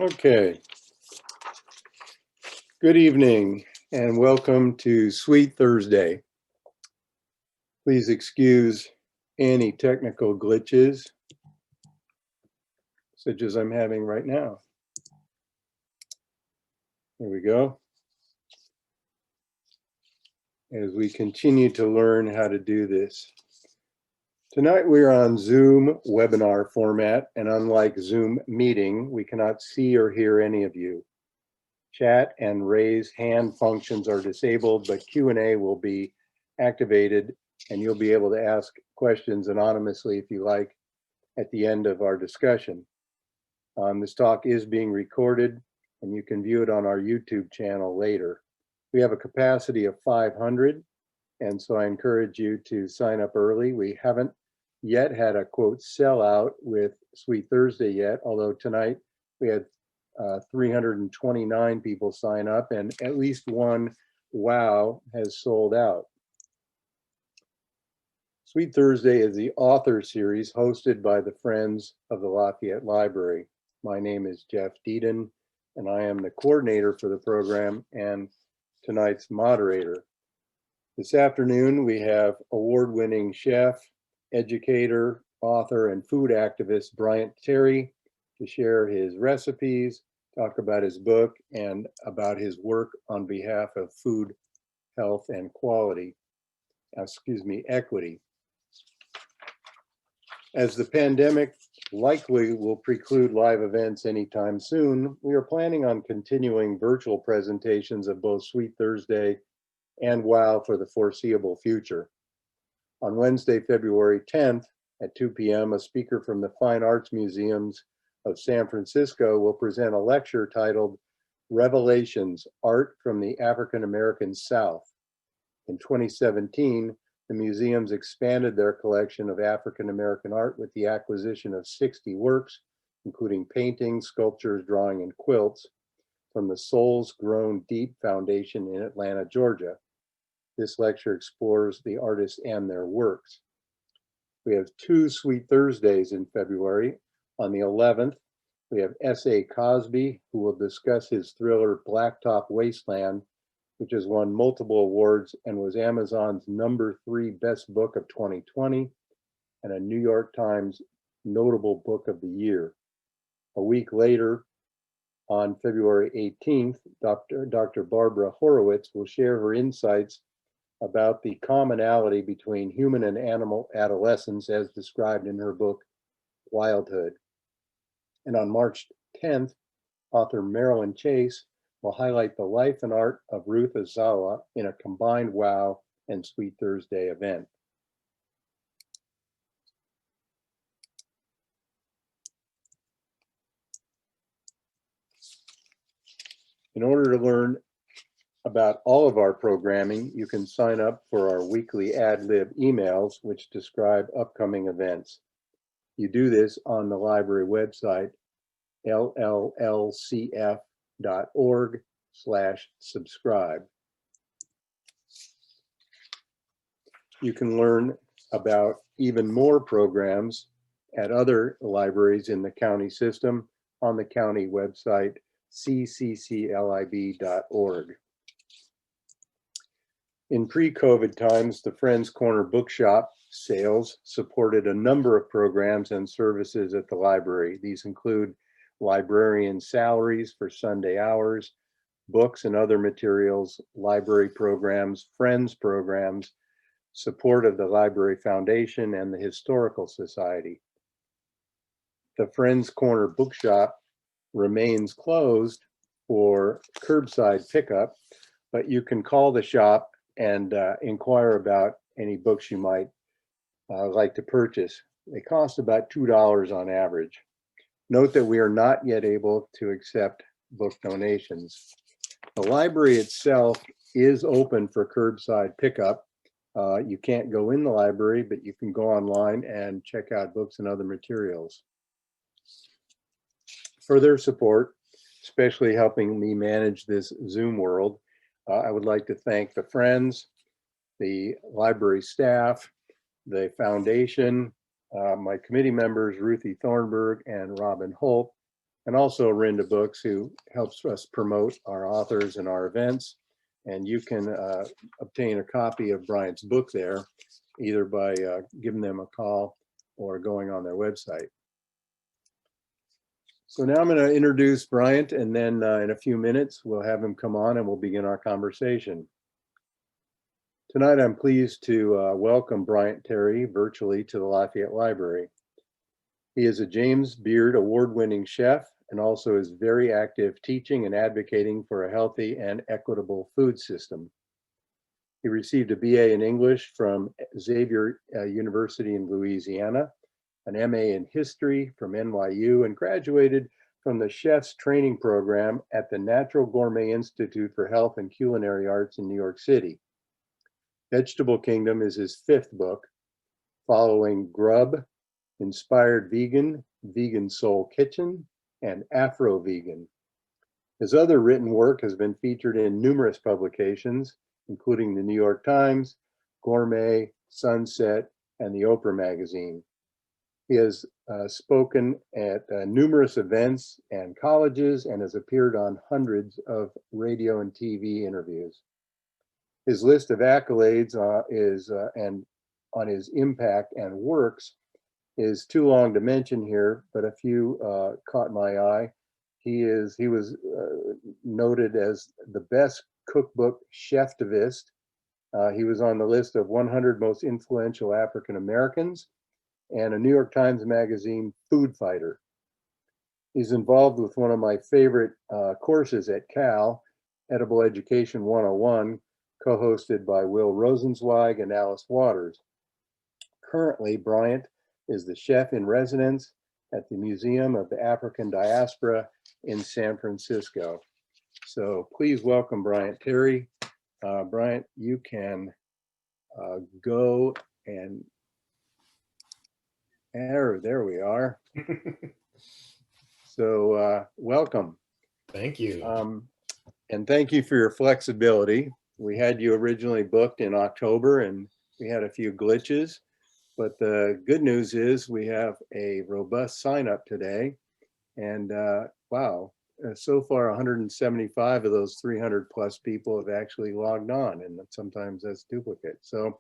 Okay, good evening and welcome to Sweet Thursday. Please excuse any technical glitches such as I'm having right now. There we go. As we continue to learn how to do this. Tonight we're on Zoom webinar format, and unlike Zoom meeting, we cannot see or hear any of you. Chat and raise hand functions are disabled, but Q&A will be activated and you'll be able to ask questions anonymously if you like at the end of our discussion. This talk is being recorded and you can view it on our YouTube channel later. We have a capacity of 500, and so I encourage you to sign up early. We haven't yet had a quote sellout with Sweet Thursday yet, although tonight we had 329 people sign up and at least one wow has sold out. Sweet Thursday is the author series hosted by the Friends of the Lafayette Library. My name is Jeff Deeden and I am the coordinator for the program and tonight's moderator. This afternoon we have award-winning chef, educator, author, and food activist Bryant Terry to share his recipes, talk about his book, and about his work on behalf of food, health, and equity. As the pandemic likely will preclude live events anytime soon, we are planning on continuing virtual presentations of both Sweet Thursday and WOW for the foreseeable future. On Wednesday, February 10th at 2 p.m., a speaker from the Fine Arts Museums of San Francisco will present a lecture titled Revelations, Art from the African American South. In 2017, the museums expanded their collection of African American art with the acquisition of 60 works, including paintings, sculptures, drawing, and quilts, from the Souls Grown Deep Foundation in Atlanta, Georgia. This lecture explores the artists and their works. We have two Sweet Thursdays in February. On the 11th, we have S.A. Cosby, who will discuss his thriller Blacktop Wasteland, which has won multiple awards and was Amazon's #3 best book of 2020 and a New York Times notable book of the year. A week later, on February 18th, Dr. Barbara Horowitz will share her insights about the commonality between human and animal adolescence as described in her book, Wildhood. And on March 10th, author Marilyn Chase will highlight the life and art of Ruth Azawa in a combined WOW and Sweet Thursday event. In order to learn about all of our programming, you can sign up for our weekly ad lib emails, which describe upcoming events. You do this on the library website, llcf.org/subscribe. You can learn about even more programs at other libraries in the county system on the county website, ccclib.org. In pre-COVID times, the Friends Corner Bookshop sales supported a number of programs and services at the library. These include librarian salaries for Sunday hours, books and other materials, library programs, Friends programs, support of the Library Foundation and the Historical Society. The Friends Corner Bookshop remains closed for curbside pickup, but you can call the shop and inquire about any books you might like to purchase. They cost about $2 on average. Note that we are not yet able to accept book donations. The library itself is open for curbside pickup. You can't go in the library, but you can go online and check out books and other materials. For their support, especially helping me manage this Zoom world, I would like to thank the Friends, the library staff, the foundation, my committee members, Ruthie Thornburg and Robin Holt, and also Rinda Books, who helps us promote our authors and our events. And you can obtain a copy of Bryant's book there, either by giving them a call or going on their website. So now I'm going to introduce Bryant, and then in a few minutes, we'll have him come on and we'll begin our conversation. Tonight, I'm pleased to welcome Bryant Terry virtually to the Lafayette Library. He is a James Beard award-winning chef and also is very active teaching and advocating for a healthy and equitable food system. He received a BA in English from Xavier University in Louisiana, an MA in history from NYU, and graduated from the chef's training program at the Natural Gourmet Institute for Health and Culinary Arts in New York City. Vegetable Kingdom is his 5th book, following Grub, Inspired Vegan, Vegan Soul Kitchen, and Afrovegan. His other written work has been featured in numerous publications, including the New York Times, Gourmet, Sunset, and the Oprah magazine. He has spoken at numerous events and colleges and has appeared on hundreds of radio and TV interviews. His list of accolades and on his impact and works is too long to mention here, but a few caught my eye. He was noted as the best cookbook cheftivist. He was on the list of 100 most influential African Americans and a New York Times Magazine food fighter. He's involved with one of my favorite courses at Cal, Edible Education 101, co-hosted by Will Rosenzweig and Alice Waters. Currently, Bryant is the chef in residence at the Museum of the African Diaspora in San Francisco. So please welcome Bryant Terry. Bryant, you can go and, there we are. So welcome. Thank you. And thank you for your flexibility. We had you originally booked in October and we had a few glitches, but the good news is we have a robust sign up today. And wow, so far 175 of those 300 plus people have actually logged on, and sometimes that's duplicate. So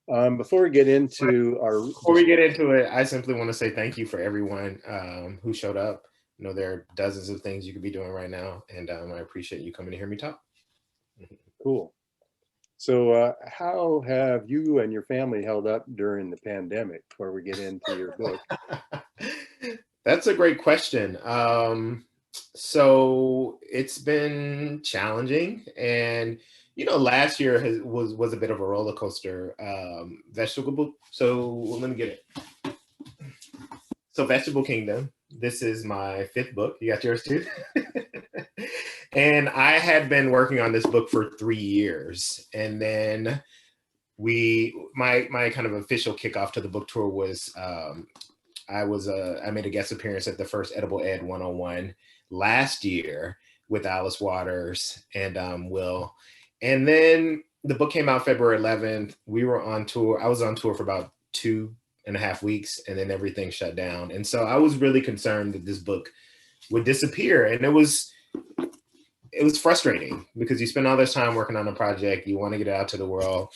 before we get into it, I simply want to say thank you for everyone who showed up. You know, there are dozens of things you could be doing right now, and I appreciate you coming to hear me talk. Cool. So how have you and your family held up during the pandemic before we get into your book? That's a great question. So it's been challenging, and you know, last year was a bit of a roller coaster. Let me get it. So Vegetable Kingdom, this is my 5th book. You got yours too? And I had been working on this book for 3 years. And then my kind of official kickoff to the book tour was, I made a guest appearance at the first Edible Ed 101 last year with Alice Waters and Will. And then the book came out February 11th. We were on tour. I was on tour for about 2.5 weeks, and then everything shut down. And so I was really concerned that this book would disappear. And it was frustrating because you spend all this time working on a project, you want to get it out to the world,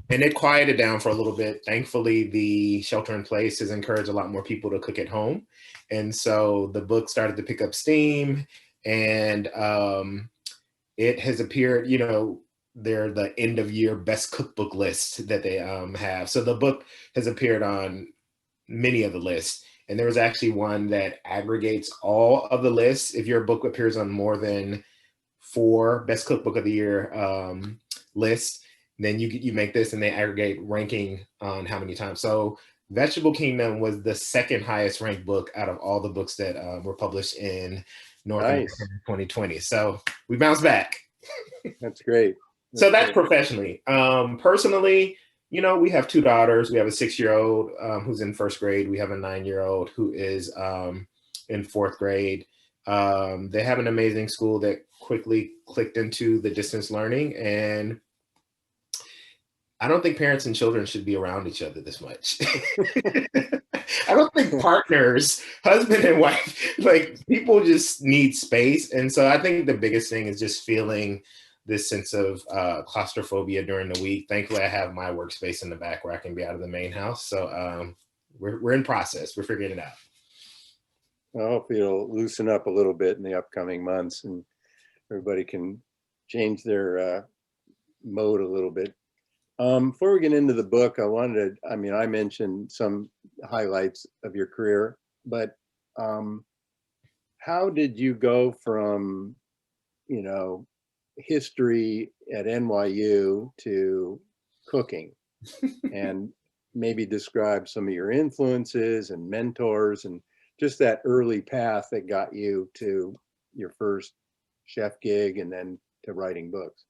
and it quieted down for a little bit. Thankfully, the shelter in place has encouraged a lot more people to cook at home. And so the book started to pick up steam, and it has appeared, you know, they're the end of year best cookbook list that they have. So the book has appeared on many of the lists. And there was actually one that aggregates all of the lists. If your book appears on more than 4 best cookbook of the year lists, then you make this and they aggregate ranking on how many times. So Vegetable Kingdom was the 2nd highest ranked book out of all the books that were published in North America in 2020. So we bounced back. That's great. That's professionally. Personally, you know, we have 2 daughters. We have a 6-year-old who's in 1st grade. We have a 9-year-old who is in 4th grade. They have an amazing school that quickly clicked into the distance learning, and I don't think parents and children should be around each other this much. I don't think partners, husband and wife, like people just need space. And so I think the biggest thing is just feeling this sense of claustrophobia during the week. Thankfully, I have my workspace in the back where I can be out of the main house. So we're in process. We're figuring it out. I hope it'll loosen up a little bit in the upcoming months and everybody can change their mode a little bit. Before we get into the book, I mentioned some highlights of your career, but how did you go from, history at NYU to cooking? And maybe describe some of your influences and mentors and just that early path that got you to your first chef gig and then to writing books.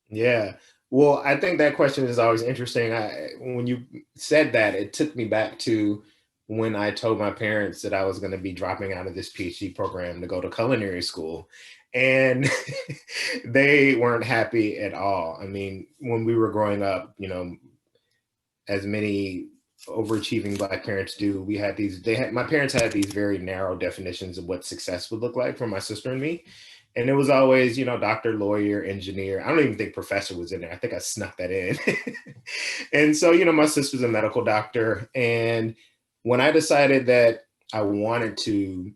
Yeah. Well, I think that question is always interesting. When you said that, it took me back to when I told my parents that I was going to be dropping out of this PhD program to go to culinary school. And they weren't happy at all. I mean, when we were growing up, as many overachieving Black parents do, my parents had these very narrow definitions of what success would look like for my sister and me. And it was always, doctor, lawyer, engineer. I don't even think professor was in there. I think I snuck that in. And so, my sister's a medical doctor. And when I decided that I wanted to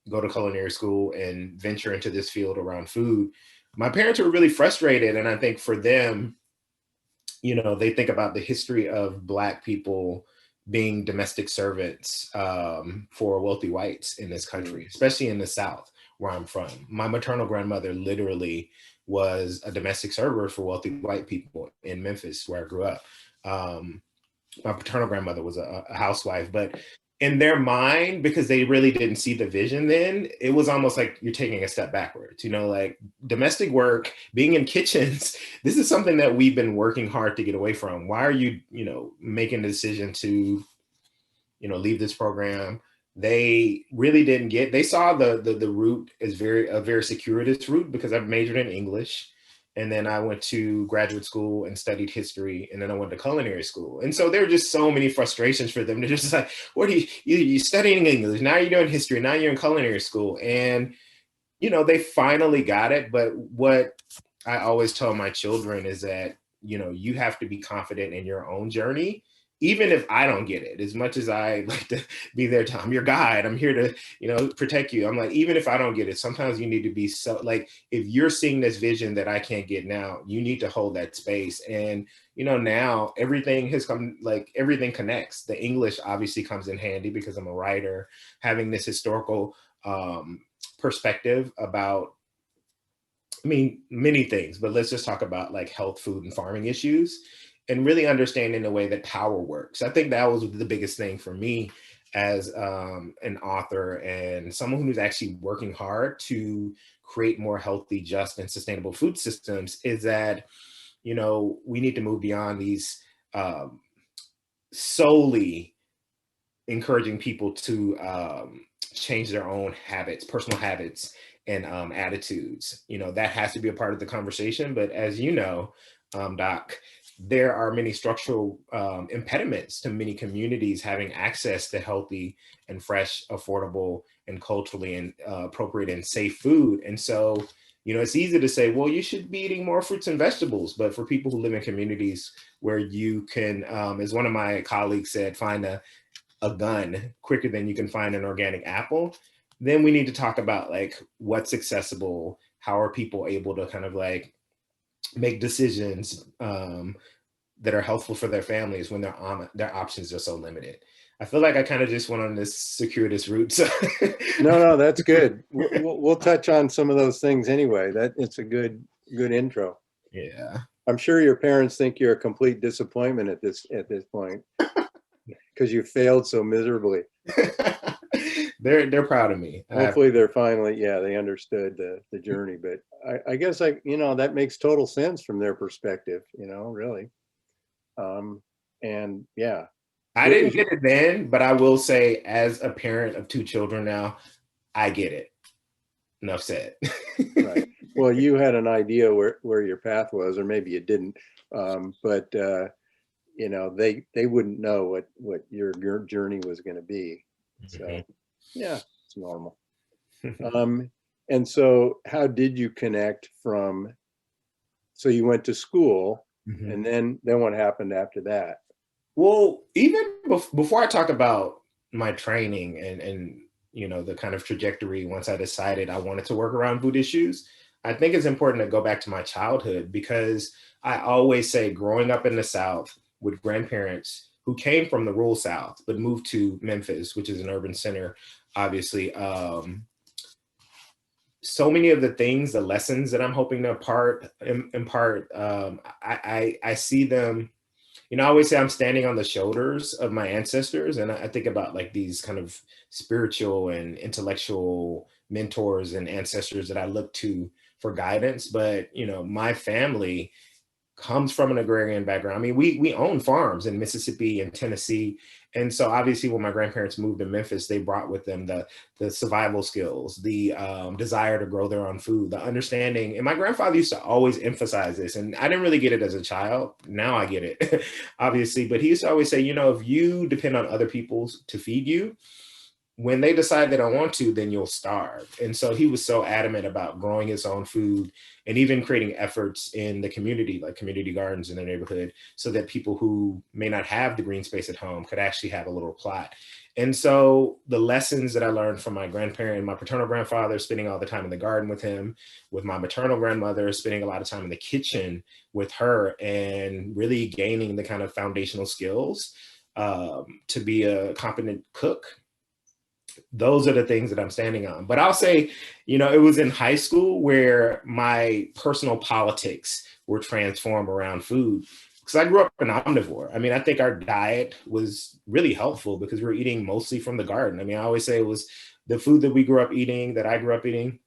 go to culinary school and venture into this field around food, my parents were really frustrated. And I think for them, they think about the history of Black people being domestic servants for wealthy whites in this country, especially in the South, where I'm from. My maternal grandmother literally was a domestic server for wealthy white people in Memphis, where I grew up. My paternal grandmother was a housewife, but in their mind, because they really didn't see the vision then, it was almost like you're taking a step backwards, like domestic work, being in kitchens. This is something that we've been working hard to get away from. Why are you, making the decision to, leave this program? They really didn't they saw the route as a very circuitous route, because I've majored in English. And then I went to graduate school and studied history. And then I went to culinary school. And so there were just so many frustrations for them. They're just like, what are you studying English? Now you're doing history. Now you're in culinary school. And, they finally got it. But what I always tell my children is that, you have to be confident in your own journey, even if I don't get it. As much as I like to be there, I'm your guide, I'm here to, protect you. I'm like, even if I don't get it, sometimes you need to be like, if you're seeing this vision that I can't get now, you need to hold that space. And, now everything has come, like everything connects. The English obviously comes in handy because I'm a writer, having this historical perspective about, many things, but let's just talk about like health, food, and farming issues, and really understanding the way that power works. I think that was the biggest thing for me as an author and someone who's actually working hard to create more healthy, just, and sustainable food systems, is that, we need to move beyond these solely encouraging people to change their own habits, personal habits, and attitudes. That has to be a part of the conversation. But as you know, Doc, there are many structural impediments to many communities having access to healthy and fresh, affordable, and culturally and appropriate and safe food. And so, it's easy to say, well, you should be eating more fruits and vegetables. But for people who live in communities where you can, as one of my colleagues said, find a gun quicker than you can find an organic apple, then we need to talk about like what's accessible. How are people able to kind of like make decisions that are helpful for their families when their options are so limited? I feel like I kind of just went on this circuitous route. So. No, that's good. We'll touch on some of those things anyway. It's a good intro. Yeah. I'm sure your parents think you're a complete disappointment at this point because you failed so miserably. They're proud of me. Hopefully they're finally, they understood the journey, but I guess that makes total sense from their perspective, really. And yeah. I didn't get it then, but I will say as a parent of 2 children now, I get it. Enough said. Right. Well, you had an idea where your path was, or maybe you didn't. But you know, they wouldn't know what your journey was going to be. Mhm. So yeah, it's normal. And so how did you connect from, so you went to school, Mhm. and then what happened after that? Well, even before I talk about my training and you know the kind of trajectory once I decided I wanted to work around food issues, I think it's important to go back to my childhood because I always say growing up in the South with grandparents who came from the rural South but moved to Memphis, which is an urban center, obviously. So many of the things, the lessons that I'm hoping to impart, I see them. You know, I always say I'm standing on the shoulders of my ancestors, and I think about like these kind of spiritual and intellectual mentors and ancestors that I look to for guidance. But you know, my family comes from an agrarian background. I mean, we own farms in Mississippi and Tennessee, and so obviously, when my grandparents moved to Memphis, they brought with them the survival skills, the desire to grow their own food, the understanding. And my grandfather used to always emphasize this, and I didn't really get it as a child. Now I get it, obviously. But he used to always say, you know, if you depend on other people to feed you, when they decide they don't want to, then you'll starve. And so he was so adamant about growing his own food and even creating efforts in the community, like community gardens in the neighborhood, so that people who may not have the green space at home could actually have a little plot. And so the lessons that I learned from my grandparent, my paternal grandfather, spending all the time in the garden with him, with my maternal grandmother, spending a lot of time in the kitchen with her, and really gaining the kind of foundational skills to be a competent cook, those are the things that I'm standing on. But I'll say, you know, it was in high school where my personal politics were transformed around food. Because I grew up an omnivore. I mean, I think our diet was really helpful because we were eating mostly from the garden. I mean, I always say it was the food that we grew up eating, that I grew up eating,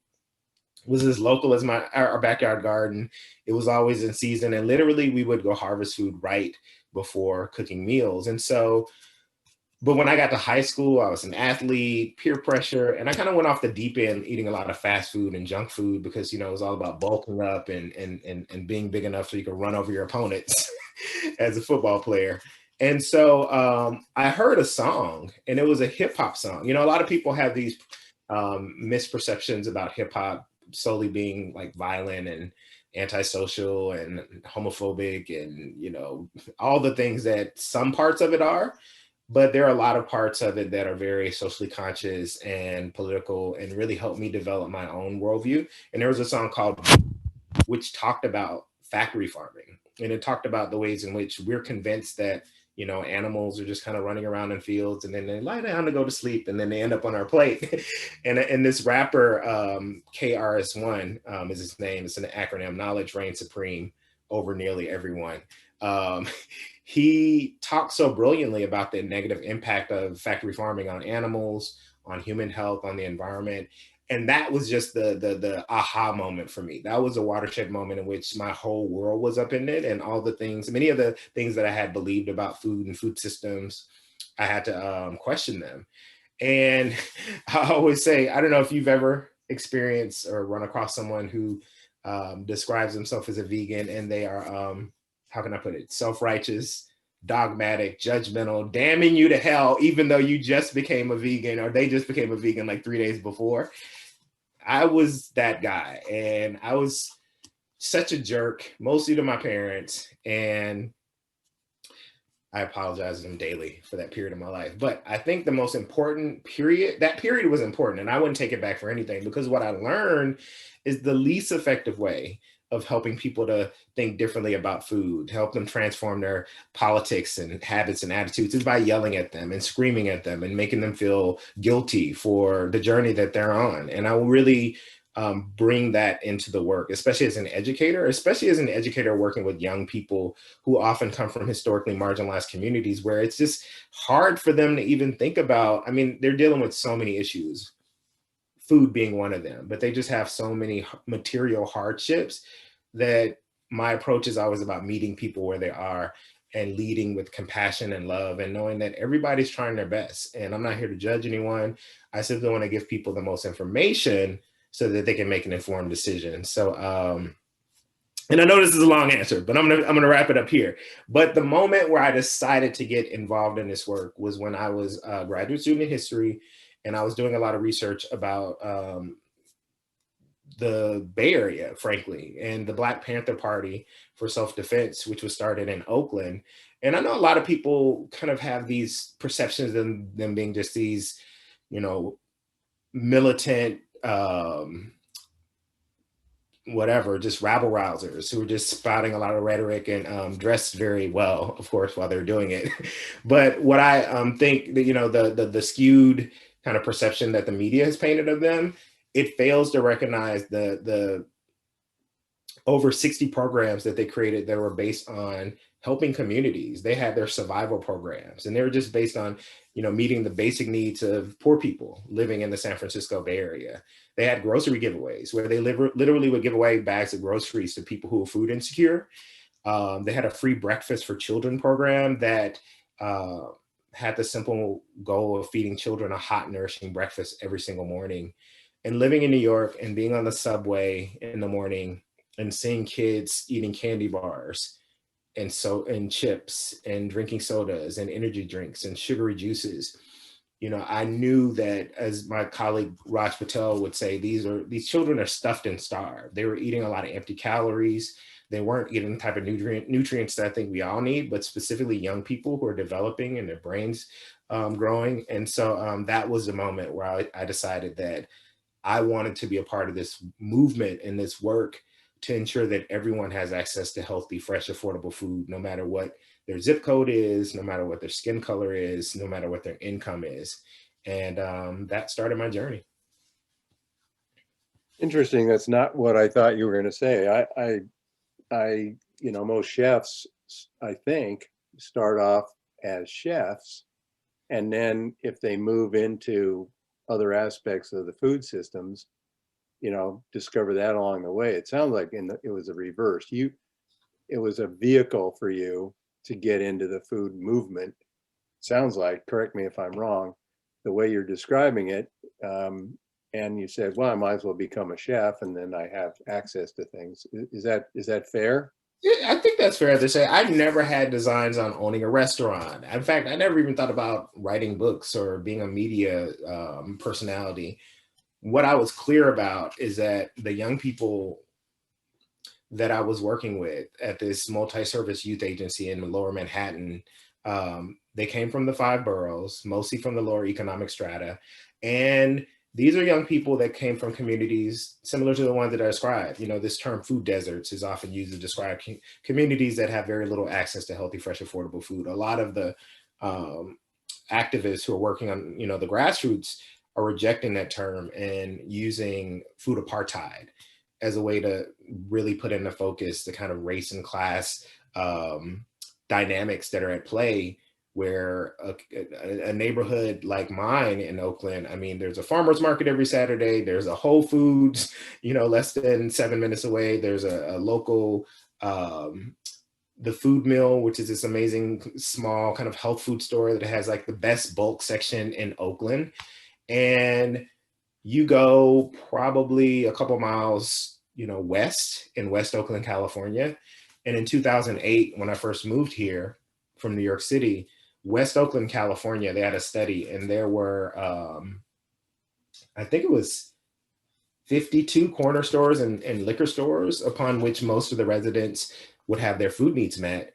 was as local as our backyard garden. It was always in season, and literally we would go harvest food right before cooking meals. And so but when I got to high school, I was an athlete, peer pressure, and I kind of went off the deep end eating a lot of fast food and junk food because you know it was all about bulking up and being big enough so you could run over your opponents as a football player. And so I heard a song, and it was a hip hop song. You know, a lot of people have these misperceptions about hip hop solely being like violent and antisocial and homophobic, and you know all the things that some parts of it are, but there are a lot of parts of it that are very socially conscious and political and really helped me develop my own worldview. And there was a song called which talked about factory farming, and it talked about the ways in which we're convinced that you know animals are just kind of running around in fields and then they lie down to go to sleep and then they end up on our plate. And this rapper KRS1 is his name. It's an acronym: knowledge reigns supreme over nearly everyone. um, he talks so brilliantly about the negative impact of factory farming on animals, on human health, on the environment. And that was just the aha moment for me. That was a watershed moment in which my whole world was upended, and all the things, many of the things that I had believed about food and food systems, I had to question them. And I always say, I don't know if you've ever experienced or run across someone who describes themselves as a vegan, and they are, how can I put it, self-righteous, dogmatic, judgmental, damning you to hell, even though you just became a vegan or they just became a vegan like 3 days before. I was that guy, and I was such a jerk, mostly to my parents. And I apologize to them daily for that period of my life. But I think the most important period, that period was important, and I wouldn't take it back for anything, because what I learned is the least effective way of helping people to think differently about food, to help them transform their politics and habits and attitudes, is by yelling at them and screaming at them and making them feel guilty for the journey that they're on. And I will really bring that into the work, especially as an educator working with young people who often come from historically marginalized communities where it's just hard for them to even think about. I mean, they're dealing with so many issues, food being one of them, but they just have so many material hardships that my approach is always about meeting people where they are and leading with compassion and love and knowing that everybody's trying their best. And I'm not here to judge anyone. I simply want to give people the most information so that they can make an informed decision. So And I know this is a long answer, but I'm gonna wrap it up here. But the moment where I decided to get involved in this work was when I was a graduate student in history, and I was doing a lot of research about the Bay Area, frankly, and the Black Panther Party for Self-Defense, which was started in Oakland. And I know a lot of people kind of have these perceptions of them being just these, you know, militant, whatever, just rabble rousers who are just spouting a lot of rhetoric and dressed very well, of course, while they're doing it. But what I think that, you know, the skewed kind of perception that the media has painted of them, it fails to recognize the over 60 programs that they created that were based on helping communities. They had their survival programs, and they were just based on, you know, meeting the basic needs of poor people living in the San Francisco Bay Area. They had grocery giveaways where they literally would give away bags of groceries to people who were food insecure. They had a free breakfast for children program that had the simple goal of feeding children a hot, nourishing breakfast every single morning. And living in New York and being on the subway in the morning and seeing kids eating candy bars and chips and drinking sodas and energy drinks and sugary juices, you know, I knew that, as my colleague Raj Patel would say, these children are stuffed and starved. They were eating a lot of empty calories. They weren't getting the type of nutrients that I think we all need, but specifically young people who are developing and their brains growing. And so that was the moment where I decided that I wanted to be a part of this movement and this work to ensure that everyone has access to healthy, fresh, affordable food, no matter what their zip code is, no matter what their skin color is, no matter what their income is. And that started my journey. Interesting. That's not what I thought you were going to say. You know, most chefs, I think, start off as chefs, and then if they move into other aspects of the food systems, you know, discover that along the way. It sounds like it was a reverse. It was a vehicle for you to get into the food movement. Sounds like, correct me if I'm wrong, the way you're describing it. And you said, well, I might as well become a chef, and then I have access to things. Is that fair? Yeah, I think that's fair to say. I've never had designs on owning a restaurant. In fact, I never even thought about writing books or being a media personality. What I was clear about is that the young people that I was working with at this multi-service youth agency in lower Manhattan, they came from the five boroughs, mostly from the lower economic strata. And these are young people that came from communities similar to the ones that I described. You know, this term food deserts is often used to describe communities that have very little access to healthy, fresh, affordable food. A lot of the activists who are working on, you know, the grassroots are rejecting that term and using food apartheid as a way to really put into focus the kind of race and class dynamics that are at play, where a neighborhood like mine in Oakland, I mean, there's a farmer's market every Saturday, there's a Whole Foods, you know, less than 7 minutes away, there's a local, the Food Mill, which is this amazing small kind of health food store that has like the best bulk section in Oakland. And you go probably a couple miles, you know, west in West Oakland, California. And in 2008, when I first moved here from New York City, West Oakland, California, they had a study, and there were, I think it was 52 corner stores and liquor stores upon which most of the residents would have their food needs met.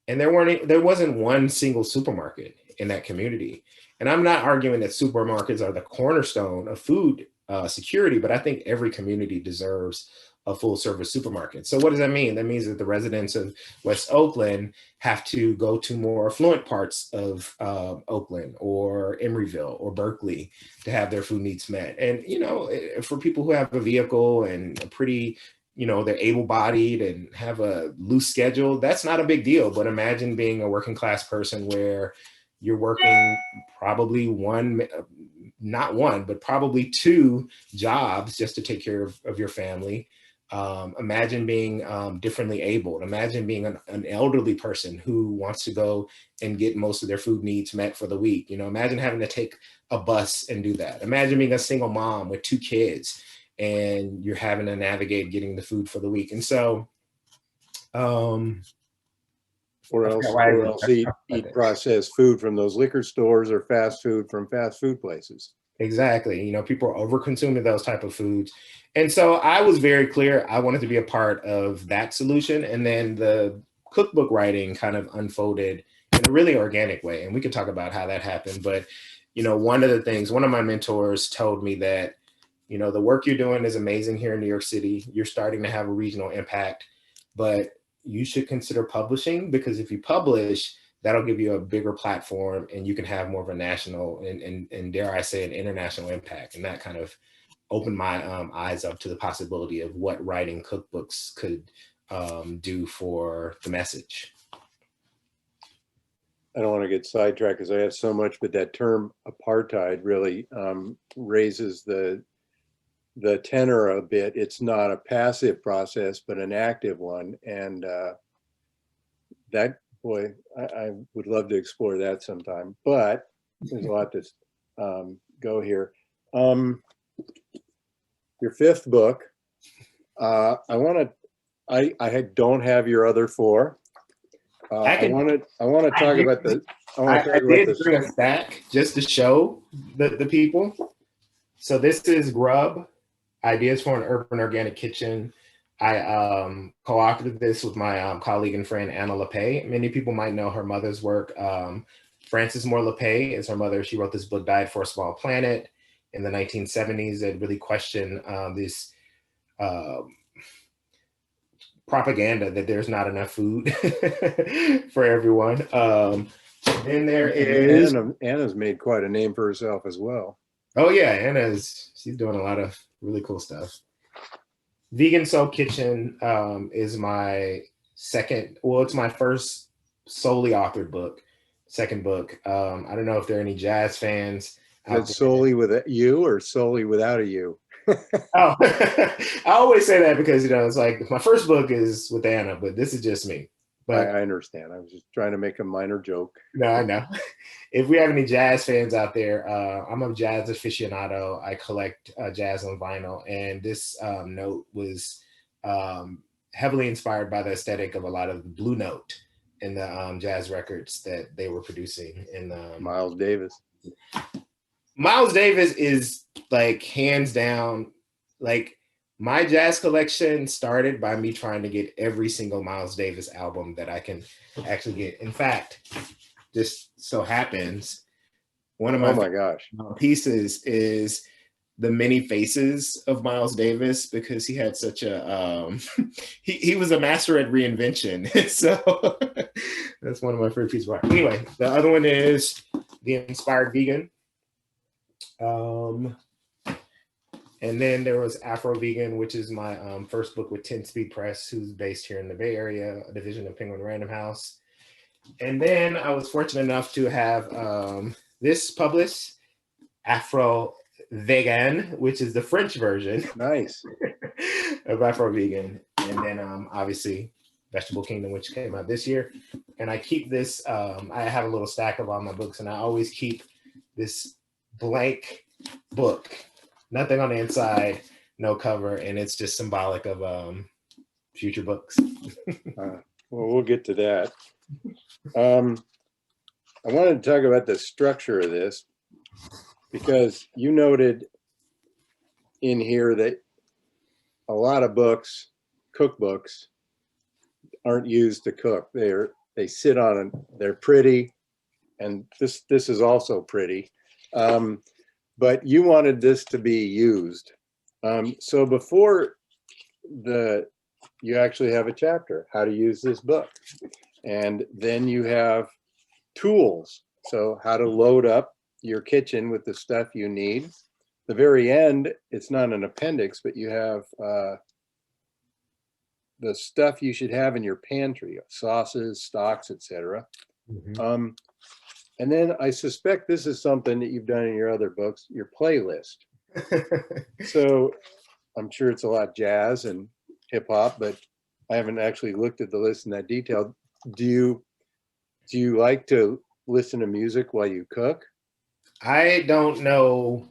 And there wasn't one single supermarket in that community. And I'm not arguing that supermarkets are the cornerstone of food security, but I think every community deserves a full service supermarket. So what does that mean? That means that the residents of West Oakland have to go to more affluent parts of Oakland or Emeryville or Berkeley to have their food needs met. And, you know, for people who have a vehicle and a pretty, you know, they're able-bodied and have a loose schedule, that's not a big deal. But imagine being a working class person where you're working probably not one, but probably two jobs just to take care of your family. Imagine being differently abled. Imagine being an elderly person who wants to go and get most of their food needs met for the week. You know, imagine having to take a bus and do that. Imagine being a single mom with two kids and you're having to navigate getting the food for the week. And so Or I forgot else, why I or even else started eat talking about eat this. processed food from those liquor stores or fast food from fast food places. Exactly. You know, people are over consuming those type of foods. And so I was very clear I wanted to be a part of that solution. And then the cookbook writing kind of unfolded in a really organic way. And we could talk about how that happened. But, you know, one of the things, one of my mentors told me that, you know, the work you're doing is amazing here in New York City. You're starting to have a regional impact, but you should consider publishing, because if you publish, that'll give you a bigger platform and you can have more of a national and dare I say an international impact. And that kind of opened my eyes up to the possibility of what writing cookbooks could do for the message. I don't want to get sidetracked because I have so much, but that term apartheid really raises the tenor a bit. It's not a passive process, but an active one. And that, boy, I would love to explore that sometime, but there's a lot to go here. Your fifth book, I don't have your other four. I want to talk about the, I did bring a stack just to show the people. So this is Grub, Ideas for an Urban Organic Kitchen. I co-authored this with my colleague and friend Anna LePay. Many people might know her mother's work. Frances Moore LePay is her mother. She wrote this book, Diet for a Small Planet, in the 1970s. That really questioned this propaganda that there's not enough food for everyone. Then there is Anna's made quite a name for herself as well. Oh yeah, she's doing a lot of really cool stuff. Vegan Soul Kitchen is my second, well, it's my first solely authored book, second book. I don't know if there are any jazz fans out there. Solely with you or solely without a you? Oh, I always say that because, you know, it's like my first book is with Anna, but this is just me. But I understand. I was just trying to make a minor joke. No, I know. If we have any jazz fans out there, I'm a jazz aficionado. I collect jazz on vinyl, and this note was heavily inspired by the aesthetic of a lot of the Blue Note and the jazz records that they were producing. And Miles Davis. Miles Davis is like hands down, like my jazz collection started by me trying to get every single Miles Davis album that I can actually get. In fact, just so happens, one of my gosh pieces is the many faces of Miles Davis, because he had such a he was a master at reinvention. So that's one of my favorite pieces of art. Anyway, the other one is The Inspired Vegan. And then there was Afrovegan, which is my first book with 10 Speed Press, who's based here in the Bay Area, a division of Penguin Random House. And then I was fortunate enough to have this published, Afrovegan, which is the French version. Nice. Of Afrovegan. And then obviously Vegetable Kingdom, which came out this year. And I keep this, I have a little stack of all my books, and I always keep this blank book, nothing on the inside, no cover, and it's just symbolic of future books. Well, we'll get to that. I wanted to talk about the structure of this, because you noted in here that a lot of books, cookbooks, aren't used to cook. They sit on it. They're pretty, and this is also pretty. But you wanted this to be used. So before you actually have a chapter, how to use this book. And then you have tools. So how to load up your kitchen with the stuff you need. The very end, it's not an appendix, but you have the stuff you should have in your pantry, sauces, stocks, etc. Mm-hmm. And then I suspect this is something that you've done in your other books, your playlist. So I'm sure it's a lot jazz and hip hop, but I haven't actually looked at the list in that detail. Do you like to listen to music while you cook? I don't know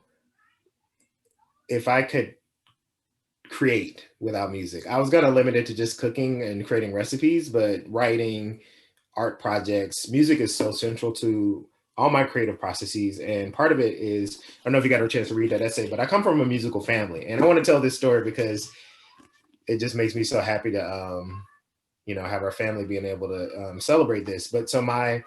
if I could create without music. I was gonna limit it to just cooking and creating recipes, but writing, art projects, music is so central to all my creative processes. And part of it is, I don't know if you got a chance to read that essay, but I come from a musical family. And I want to tell this story because it just makes me so happy to, have our family being able to celebrate this. But so my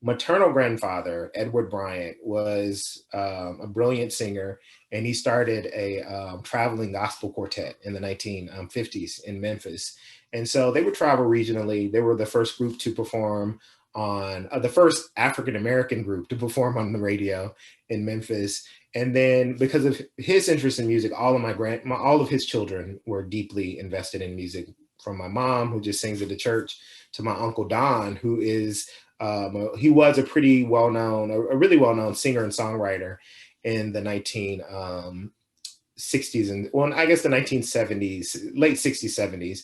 maternal grandfather, Edward Bryant, was a brilliant singer, and he started a traveling gospel quartet in the 1950s in Memphis. And so they would travel regionally. They were the first group to perform on the first African American group to perform on the radio in Memphis. And then, because of his interest in music, all of his children were deeply invested in music. From my mom, who just sings at the church, to my uncle Don, who is he was a really well-known singer and songwriter in the 1960s and, well, I guess the 1970s, late 60s, 70s.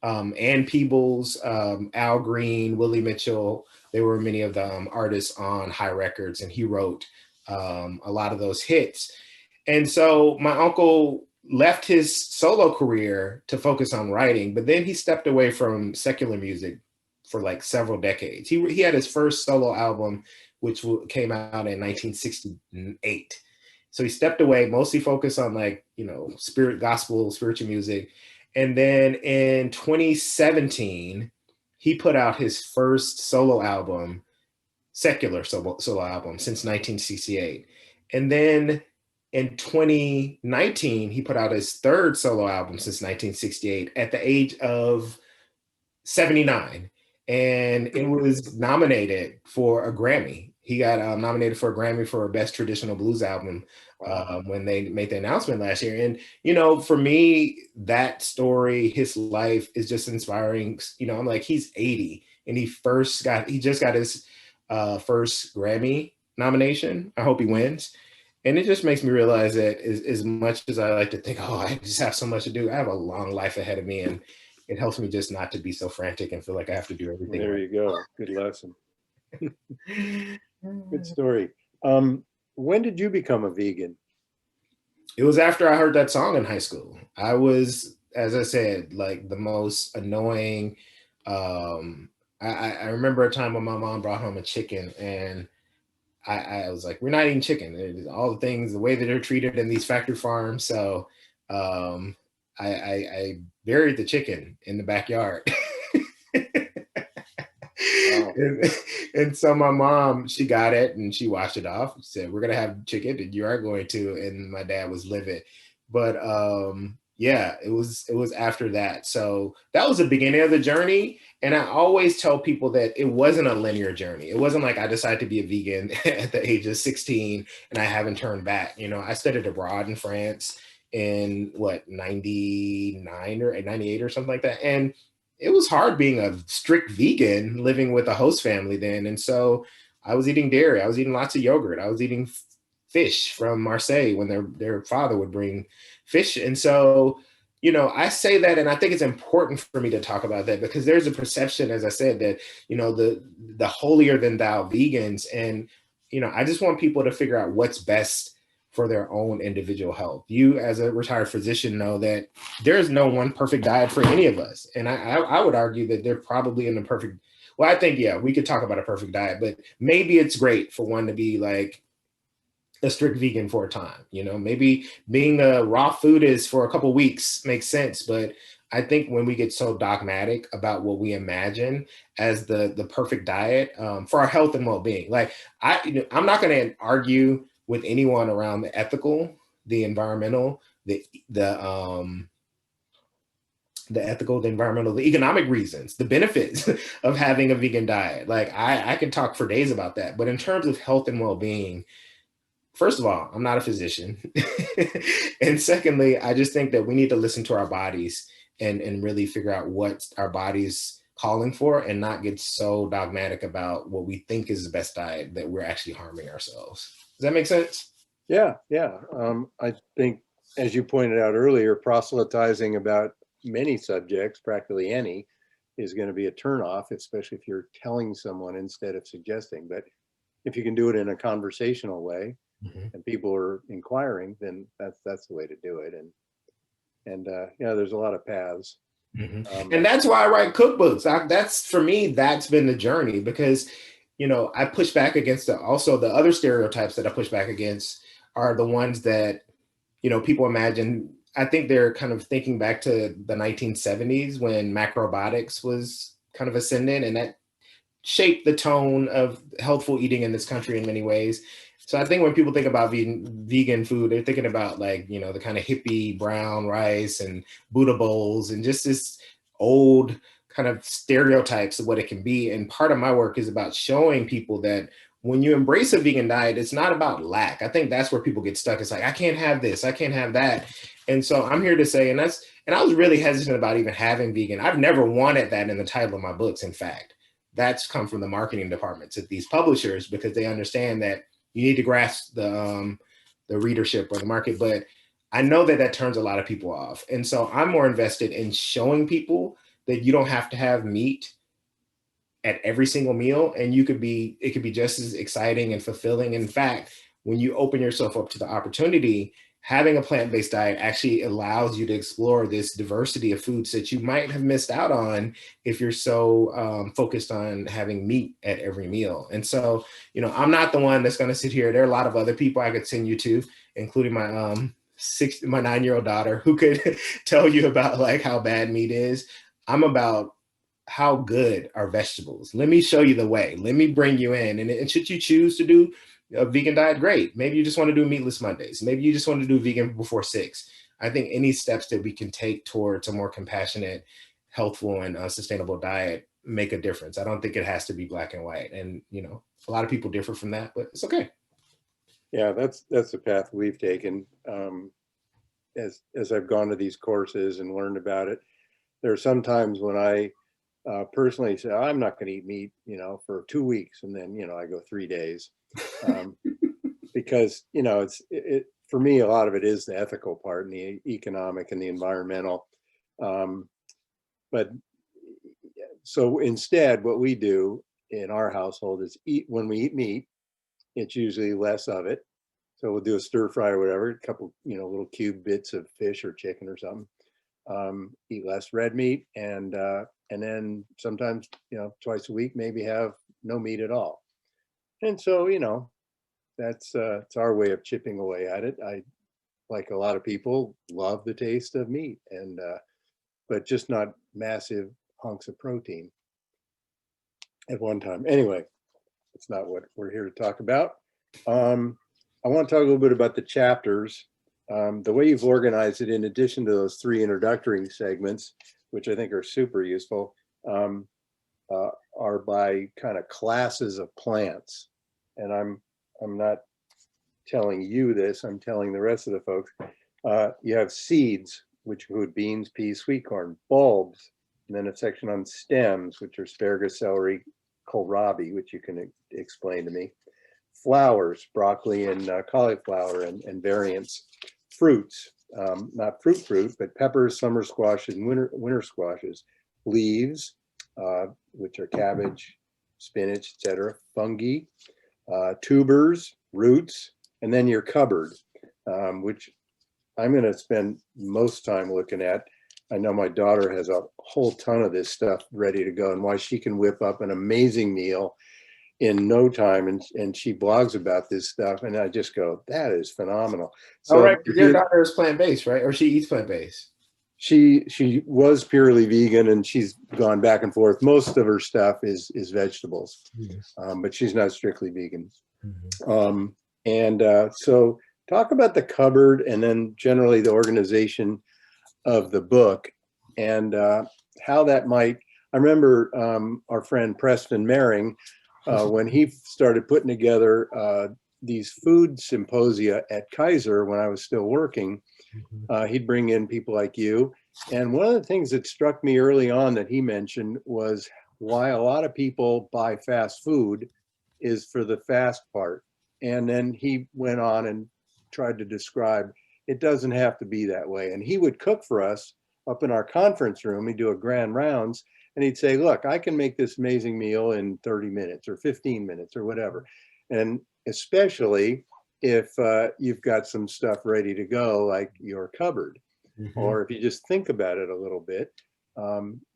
Ann Peebles, Al Green, Willie Mitchell, they were many of the artists on High Records, and he wrote a lot of those hits. And so my uncle left his solo career to focus on writing, but then he stepped away from secular music for like several decades. He had his first solo album, which came out in 1968. So he stepped away, mostly focused on gospel, spiritual music. And then in 2017, he put out his first solo album, secular solo album, since 1968. And then in 2019, he put out his third solo album since 1968 at the age of 79. And it was nominated for a Grammy. He got nominated for a Grammy for Best Traditional Blues Album when they made the announcement last year. And, for me, that story, his life is just inspiring. I'm like, he's 80 and he just got his first Grammy nomination. I hope he wins. And it just makes me realize that as much as I like to think, oh, I just have so much to do, I have a long life ahead of me. And it helps me just not to be so frantic and feel like I have to do everything. There you go. Good lesson. Good story. When did you become a vegan? It was after I heard that song in high school. I was, as I said, like the most annoying. I remember a time when my mom brought home a chicken, and I was like, we're not eating chicken. All the things, the way that they're treated in these factory farms. So I buried the chicken in the backyard. Wow. And so my mom, she got it and she washed it off. She said, we're going to have chicken and you are going to. And my dad was livid. But yeah, it was after that. So that was the beginning of the journey. And I always tell people that it wasn't a linear journey. It wasn't like I decided to be a vegan at the age of 16 and I haven't turned back. I studied abroad in France in 99 or 98 or something like that. And it was hard being a strict vegan living with a host family then. And so I was eating dairy. I was eating lots of yogurt. I was eating fish from Marseille when their father would bring fish. And so, I say that, and I think it's important for me to talk about that because there's a perception, as I said, that, the holier than thou vegans. And, I just want people to figure out what's best for their own individual health. You, as a retired physician, know that there is no one perfect diet for any of us. And I would argue that they're probably in the perfect, well, I think, yeah, we could talk about a perfect diet, but maybe it's great for one to be like a strict vegan for a time. Maybe being a raw foodist for a couple of weeks makes sense. But I think when we get so dogmatic about what we imagine as the perfect diet for our health and well-being, like I'm not going to argue with anyone around the ethical, the environmental, the ethical, the environmental, the economic reasons, the benefits of having a vegan diet. Like I can talk for days about that. But in terms of health and well-being, first of all, I'm not a physician. And secondly, I just think that we need to listen to our bodies and really figure out what our body's calling for and not get so dogmatic about what we think is the best diet that we're actually harming ourselves. Does that make sense? Yeah. I think, as you pointed out earlier, proselytizing about many subjects, practically any, is going to be a turnoff, especially if you're telling someone instead of suggesting. But if you can do it in a conversational way, and people are inquiring, then that's the way to do it. And And there's a lot of paths. And that's why I write cookbooks. That's for me, that's been the journey, because I push back against also the other stereotypes that I push back against are the ones that people imagine. I think they're kind of thinking back to the 1970s when macrobiotics was kind of ascendant, and that shaped the tone of healthful eating in this country in many ways. So I think when people think about vegan food, they're thinking about the kind of hippie brown rice and Buddha bowls and just this old kind of stereotypes of what it can be. And part of my work is about showing people that when you embrace a vegan diet, it's not about lack. I think that's where people get stuck. It's like, I can't have this, I can't have that. And so I'm here to say, and I was really hesitant about even having vegan. I've never wanted that in the title of my books. In fact, that's come from the marketing departments at these publishers, because they understand that you need to grasp the readership or the market. But I know that turns a lot of people off. And so I'm more invested in showing people that you don't have to have meat at every single meal, and it could be just as exciting and fulfilling. In fact, when you open yourself up to the opportunity, having a plant-based diet actually allows you to explore this diversity of foods that you might have missed out on if you're so focused on having meat at every meal. And so, I'm not the one that's going to sit here. There are a lot of other people I could send you to, including my my 9-year-old daughter, who could tell you about how bad meat is. I'm about how good are vegetables. Let me show you the way. Let me bring you in. And should you choose to do a vegan diet, great. Maybe you just want to do meatless Mondays. Maybe you just want to do vegan before 6. I think any steps that we can take towards a more compassionate, healthful, and sustainable diet make a difference. I don't think it has to be black and white. And, a lot of people differ from that, but it's okay. Yeah, that's the path we've taken. As I've gone to these courses and learned about it, there are some times when I personally say, I'm not going to eat meat, for 2 weeks. And then, I go 3 days. Because, for me, a lot of it is the ethical part and the economic and the environmental. But so instead, what we do in our household is when we eat meat, it's usually less of it. So we'll do a stir fry or whatever, a couple, little cube bits of fish or chicken or something. Eat less red meat, and then sometimes, twice a week, maybe have no meat at all. And so, that's it's our way of chipping away at it. I, like a lot of people, love the taste of meat, and but just not massive hunks of protein at one time. Anyway, it's not what we're here to talk about. I want to talk a little bit about the chapters. The way you've organized it, in addition to those 3 introductory segments, which I think are super useful, are by kind of classes of plants. And I'm not telling you this, I'm telling the rest of the folks. You have seeds, which include beans, peas, sweet corn, bulbs, and then a section on stems, which are asparagus, celery, kohlrabi, which you can explain to me. Flowers, broccoli and cauliflower and variants. Fruits, not fruit, but peppers, summer squashes, and winter squashes. Leaves, which are cabbage, spinach, etc. Fungi, tubers, roots, and then your cupboard, which I'm going to spend most time looking at. I know my daughter has a whole ton of this stuff ready to go, and why she can whip up an amazing meal in no time, and she blogs about this stuff, and I just go, that is phenomenal. So, all right, your daughter is plant-based, right? Or she eats plant-based? She was purely vegan, and she's gone back and forth. Most of her stuff is vegetables, but she's not strictly vegan. So talk about the cupboard, and then generally the organization of the book, and how that might. I remember our friend Preston Mehring, when he started putting together these food symposia at Kaiser when I was still working. He'd bring in people like you. And one of the things that struck me early on that he mentioned was why a lot of people buy fast food is for the fast part. And then he went on and tried to describe it doesn't have to be that way. And he would cook for us up in our conference room. He'd do a grand rounds, and he'd say, look, I can make this amazing meal in 30 minutes or 15 minutes or whatever. And especially if you've got some stuff ready to go, like your cupboard. Mm-hmm. Or if you just think about it a little bit,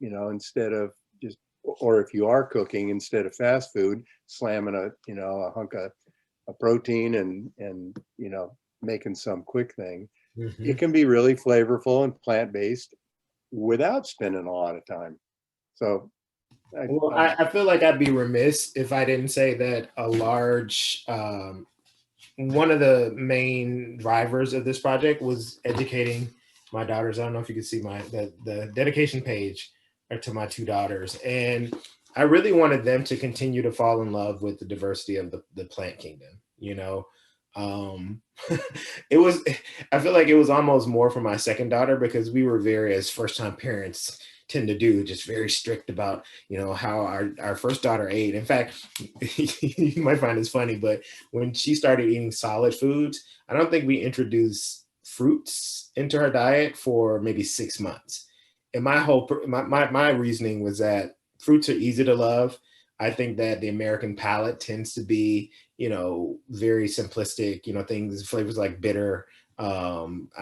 instead of just, or if you are cooking instead of fast food, slamming a hunk of a protein and making some quick thing, Mm-hmm. it can be really flavorful and plant-based without spending a lot of time. So Well, I feel like I'd be remiss if I didn't say that a large one of the main drivers of this project was educating my daughters. I don't know if you can see the dedication page to my two daughters. And I really wanted them to continue to fall in love with the diversity of the plant kingdom, you know. Um, it was, I feel like it was almost more for my second daughter because we were very, as first time parents tend to do, just very strict about, how our first daughter ate. In fact, you might find this funny, but when she started eating solid foods, I don't think we introduced fruits into her diet for maybe 6 months. And my reasoning was that fruits are easy to love. I think that the American palate tends to be, very simplistic, things, flavors like bitter. I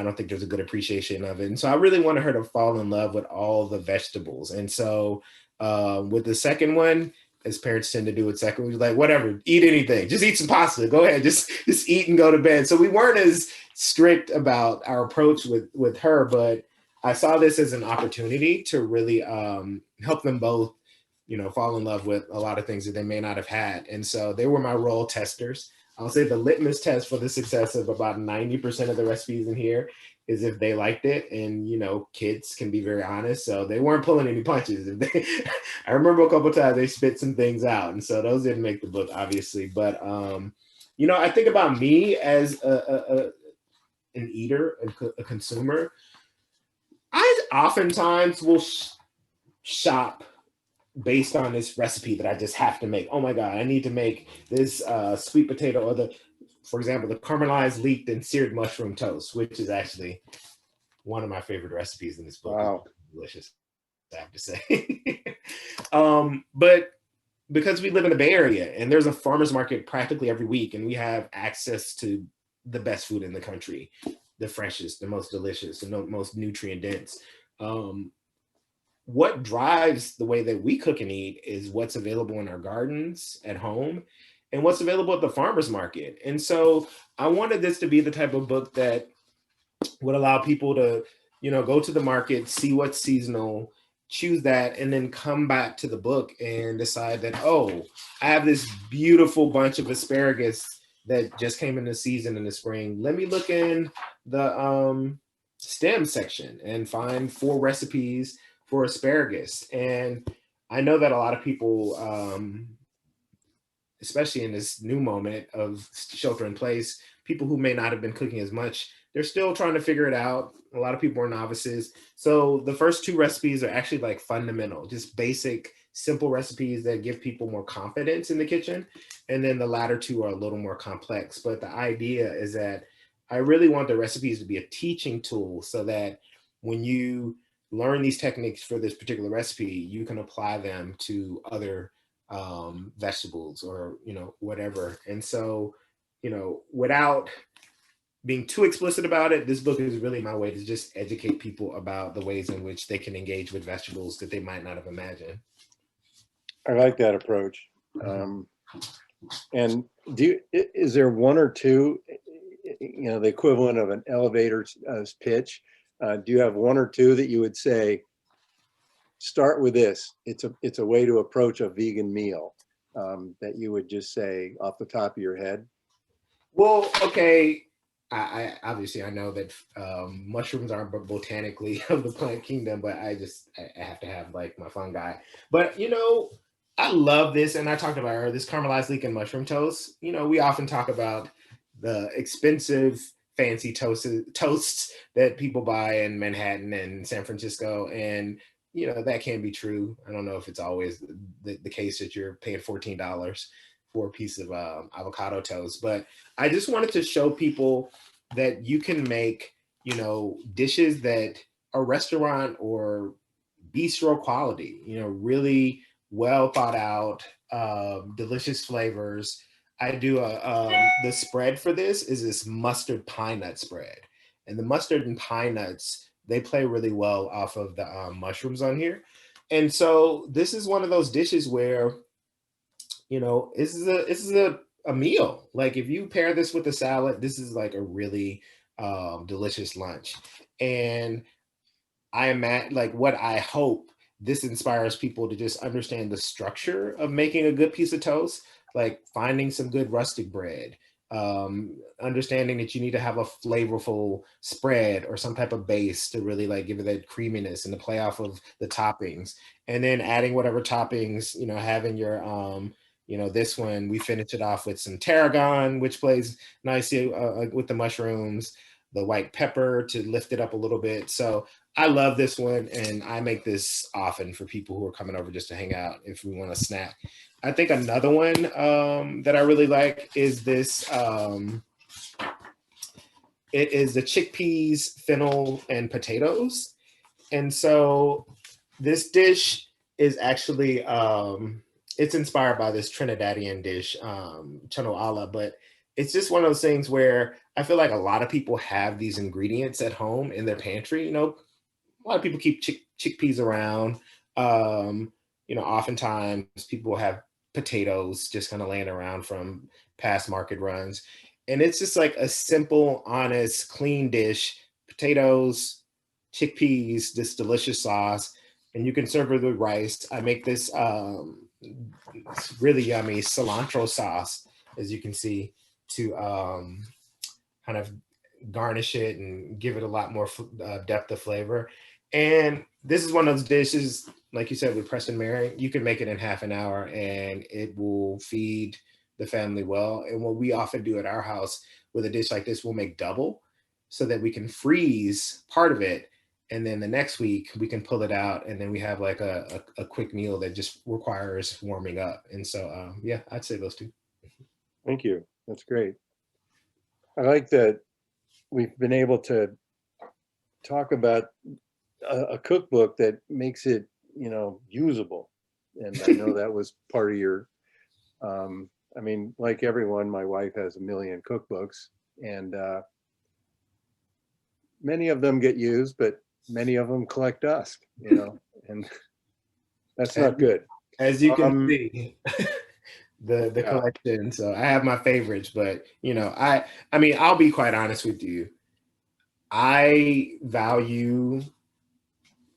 don't think there's a good appreciation of it. And so I really wanted her to fall in love with all the vegetables. And so with the second one, as parents tend to do with second, we were like, whatever, eat anything, just eat some pasta, go ahead, just eat and go to bed. So we weren't as strict about our approach with her, but I saw this as an opportunity to really help them both, fall in love with a lot of things that they may not have had. And so they were my role testers. I'll say the litmus test for the success of about 90% of the recipes in here is if they liked it. And, kids can be very honest. So they weren't pulling any punches. I remember a couple of times they spit some things out. And so those didn't make the book, obviously. But, I think about me as an eater, a consumer. I oftentimes will shop based on this recipe that I just have to make. Oh my God, I need to make this sweet potato or for example, the caramelized leeked and seared mushroom toast, which is actually one of my favorite recipes in this book. wow. Delicious, I have to say. But because we live in the Bay Area and there's a farmer's market practically every week and we have access to the best food in the country, the freshest, the most delicious, the most nutrient dense. What drives the way that we cook and eat is what's available in our gardens at home and what's available at the farmer's market. And so I wanted this to be the type of book that would allow people to, go to the market, see what's seasonal, choose that, and then come back to the book and decide that, oh, I have this beautiful bunch of asparagus that just came in the season in the spring. Let me look in the stem section and find 4 recipes for asparagus. And I know that a lot of people, especially in this new moment of shelter in place, people who may not have been cooking as much, they're still trying to figure it out. A lot of people are novices. So the first 2 recipes are actually like fundamental, just basic, simple recipes that give people more confidence in the kitchen. And then the latter 2 are a little more complex. But the idea is that I really want the recipes to be a teaching tool so that when you learn these techniques for this particular recipe, you can apply them to other vegetables or, whatever. And so, without being too explicit about it, this book is really my way to just educate people about the ways in which they can engage with vegetables that they might not have imagined. I like that approach. And is there one or two, the equivalent of an elevator pitch? Do you have one or two that you would say, start with this? It's a way to approach a vegan meal that you would just say off the top of your head. Well, okay. I obviously I know that mushrooms aren't botanically of the plant kingdom, but I have to have like my fungi. But I love this, and I talked about her this caramelized leek and mushroom toast. We often talk about the expensive, fancy toasts that people buy in Manhattan and San Francisco, and that can be true. I don't know if it's always the case that you're paying $14 for a piece of avocado toast, but I just wanted to show people that you can make, dishes that are restaurant or bistro quality, really well thought out, delicious flavors. I do the spread for this is this mustard pine nut spread. And the mustard and pine nuts they play really well off of the mushrooms on here. And so this is one of those dishes where, you know, this is a meal. Like if you pair this with a salad, this is like a really delicious lunch. And I am at like what I hope this inspires people to just understand the structure of making a good piece of toast, like finding some good rustic bread, understanding that you need to have a flavorful spread or some type of base to really like give it that creaminess and the play off of the toppings, and then adding whatever toppings, you know, having your you know, this one we finish it off with some tarragon, which plays nicely with the mushrooms, the white pepper to lift it up a little bit. So I love this one, and I make this often for people who are coming over just to hang out if we want to snack. I think another one that I really like is this. It is the chickpeas, fennel, and potatoes. And so this dish is actually, it's inspired by this Trinidadian dish, chono alla, but it's just one of those things where I feel like a lot of people have these ingredients at home in their pantry. You know, a lot of people keep chickpeas around. You know, oftentimes people have potatoes just kind of laying around from past market runs. And it's just like a simple, honest, clean dish, potatoes, chickpeas, this delicious sauce, and you can serve it with rice. I make this really yummy cilantro sauce, as you can see, to kind of garnish it and give it a lot more depth of flavor. And this is one of those dishes, like you said, with Preston Mary, you can make it in half an hour and it will feed the family well. And what we often do at our house with a dish like this, we'll make double so that we can freeze part of it. And then the next week we can pull it out and then we have like a quick meal that just requires warming up. And so, yeah, I'd say those two. Thank you. That's great. I like that we've been able to talk about a cookbook that makes it, you know, usable. And I know that was part of your, I mean, like everyone, my wife has a million cookbooks, and many of them get used, but many of them collect dust, you know, and that's not good. As you can see, the Yeah. collection. So I have my favorites, but you know, I mean, I'll be quite honest with you. I value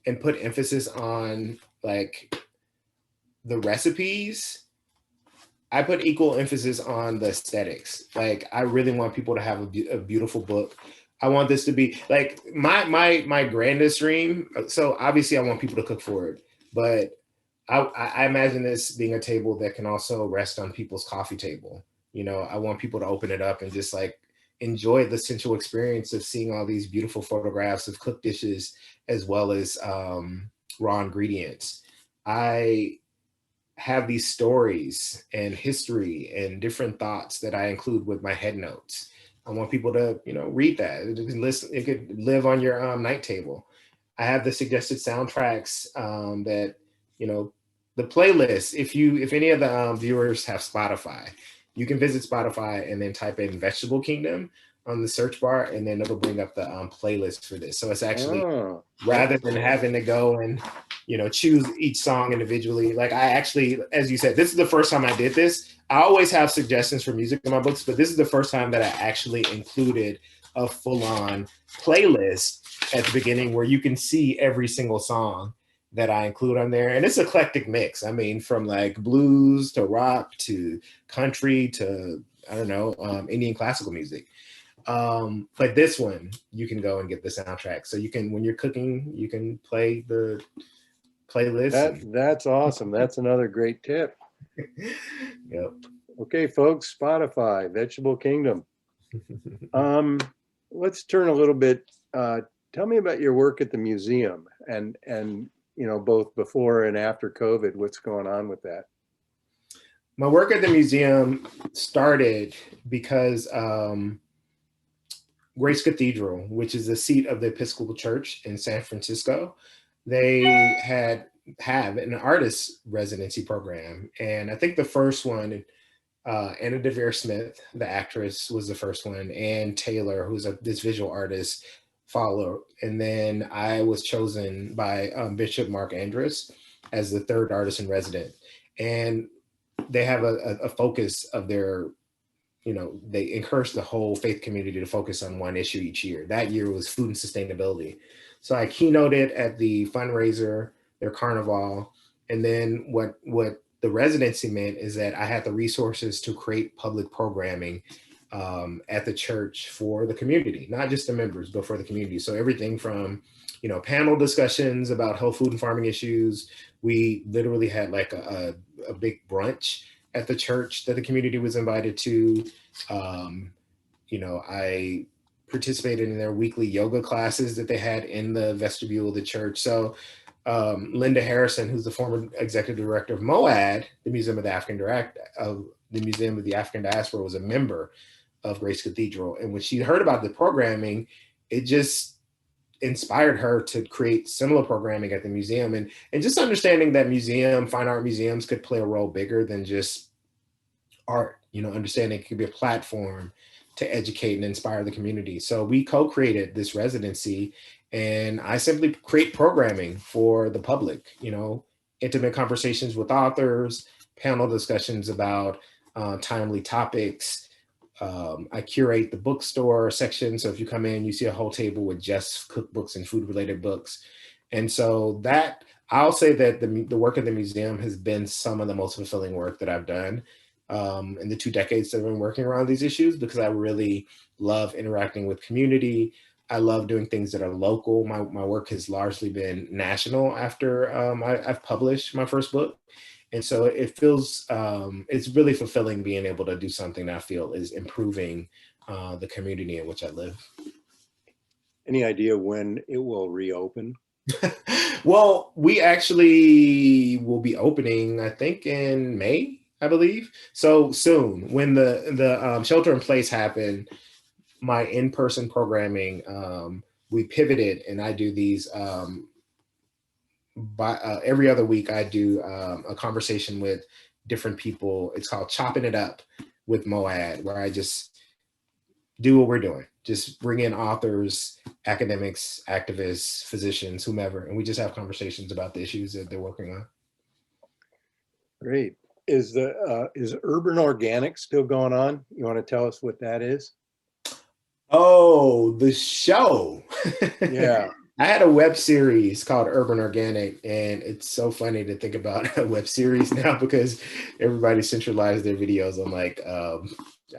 and put emphasis on like the recipes. I put equal emphasis on the aesthetics. Like I really want people to have a beautiful book. I want this to be like my grandest dream. So obviously I want people to cook for it, but I imagine this being a table that can also rest on people's coffee table. You know, I want people to open it up and just like enjoy the sensual experience of seeing all these beautiful photographs of cooked dishes as well as raw ingredients. I have these stories and history and different thoughts that I include with my head notes. I want people to, you know, read that. It can listen. It could live on your night table. I have the suggested soundtracks that, you know, the playlist. If any of the viewers have Spotify, you can visit Spotify and then type in Vegetable Kingdom on the search bar, and then it'll bring up the playlist for this. So it's actually rather than having to go and, you know, choose each song individually. Like I actually, as you said, this is the first time I did this. I always have suggestions for music in my books, but this is the first time that I actually included a full-on playlist at the beginning where you can see every single song that I include on there. And it's an eclectic mix. I mean, from like blues to rock to country to, I don't know, Indian classical music. But this one, you can go and get the soundtrack. So you can, when you're cooking, you can play the playlist. That's awesome. That's another great tip. Yep. Okay, folks, Spotify, Vegetable Kingdom. Let's turn a little bit. Tell me about your work at the museum and you know, both before and after COVID, what's going on with that? My work at the museum started because Grace Cathedral, which is the seat of the Episcopal Church in San Francisco, they have an artist residency program. And I think the first one, Anna DeVere Smith, the actress, was the first one, and Taylor, who's this visual artist, follow. And then I was chosen by Bishop Mark Andrus as the third artist in resident. And they have a focus of their, they encourage the whole faith community to focus on one issue each year. That year was food and sustainability. So I keynoted at the fundraiser, their carnival. And then what the residency meant is that I had the resources to create public programming at the church for the community, not just the members, but for the community. So everything from, panel discussions about health, food, and farming issues. We literally had like a big brunch at the church that the community was invited to. I participated in their weekly yoga classes that they had in the vestibule of the church. So Linda Harrison, who's the former executive director of MOAD, the Museum of the African Diaspora, was a member of Grace Cathedral. And when she heard about the programming, it just inspired her to create similar programming at the museum, and just understanding that fine art museums could play a role bigger than just art, understanding it could be a platform to educate and inspire the community. So we co-created this residency, and I simply create programming for the public, intimate conversations with authors, panel discussions about timely topics. I curate the bookstore section. So if you come in, you see a whole table with just cookbooks and food related books. And so that, I'll say that the work of the museum has been some of the most fulfilling work that I've done in the 2 decades that I've been working around these issues, because I really love interacting with community. I love doing things that are local. My work has largely been national after I've published my first book. And so it feels, it's really fulfilling being able to do something that I feel is improving the community in which I live. Any idea when it will reopen? Well, we actually will be opening, I think, in May, I believe. So soon, when the shelter in place happened, my in-person programming, we pivoted, and I do these every other week. I do a conversation with different people. It's called Chopping It Up with Moad, where I just do what we're doing. Just bring in authors, academics, activists, physicians, whomever, and we just have conversations about the issues that they're working on. Great. Is Urban Organic still going on? You want to tell us what that is? Oh, the show. Yeah. I had a web series called Urban Organic, and it's so funny to think about a web series now because everybody centralized their videos on like, I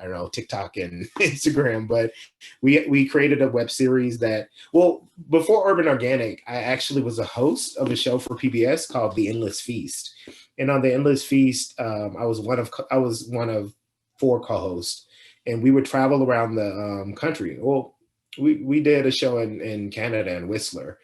don't know, TikTok and Instagram. But we created a web series that, well, before Urban Organic, I actually was a host of a show for PBS called The Endless Feast. And on The Endless Feast, I was one of 4 co-hosts, and we would travel around the country. Well, we did a show in Canada and Whistler,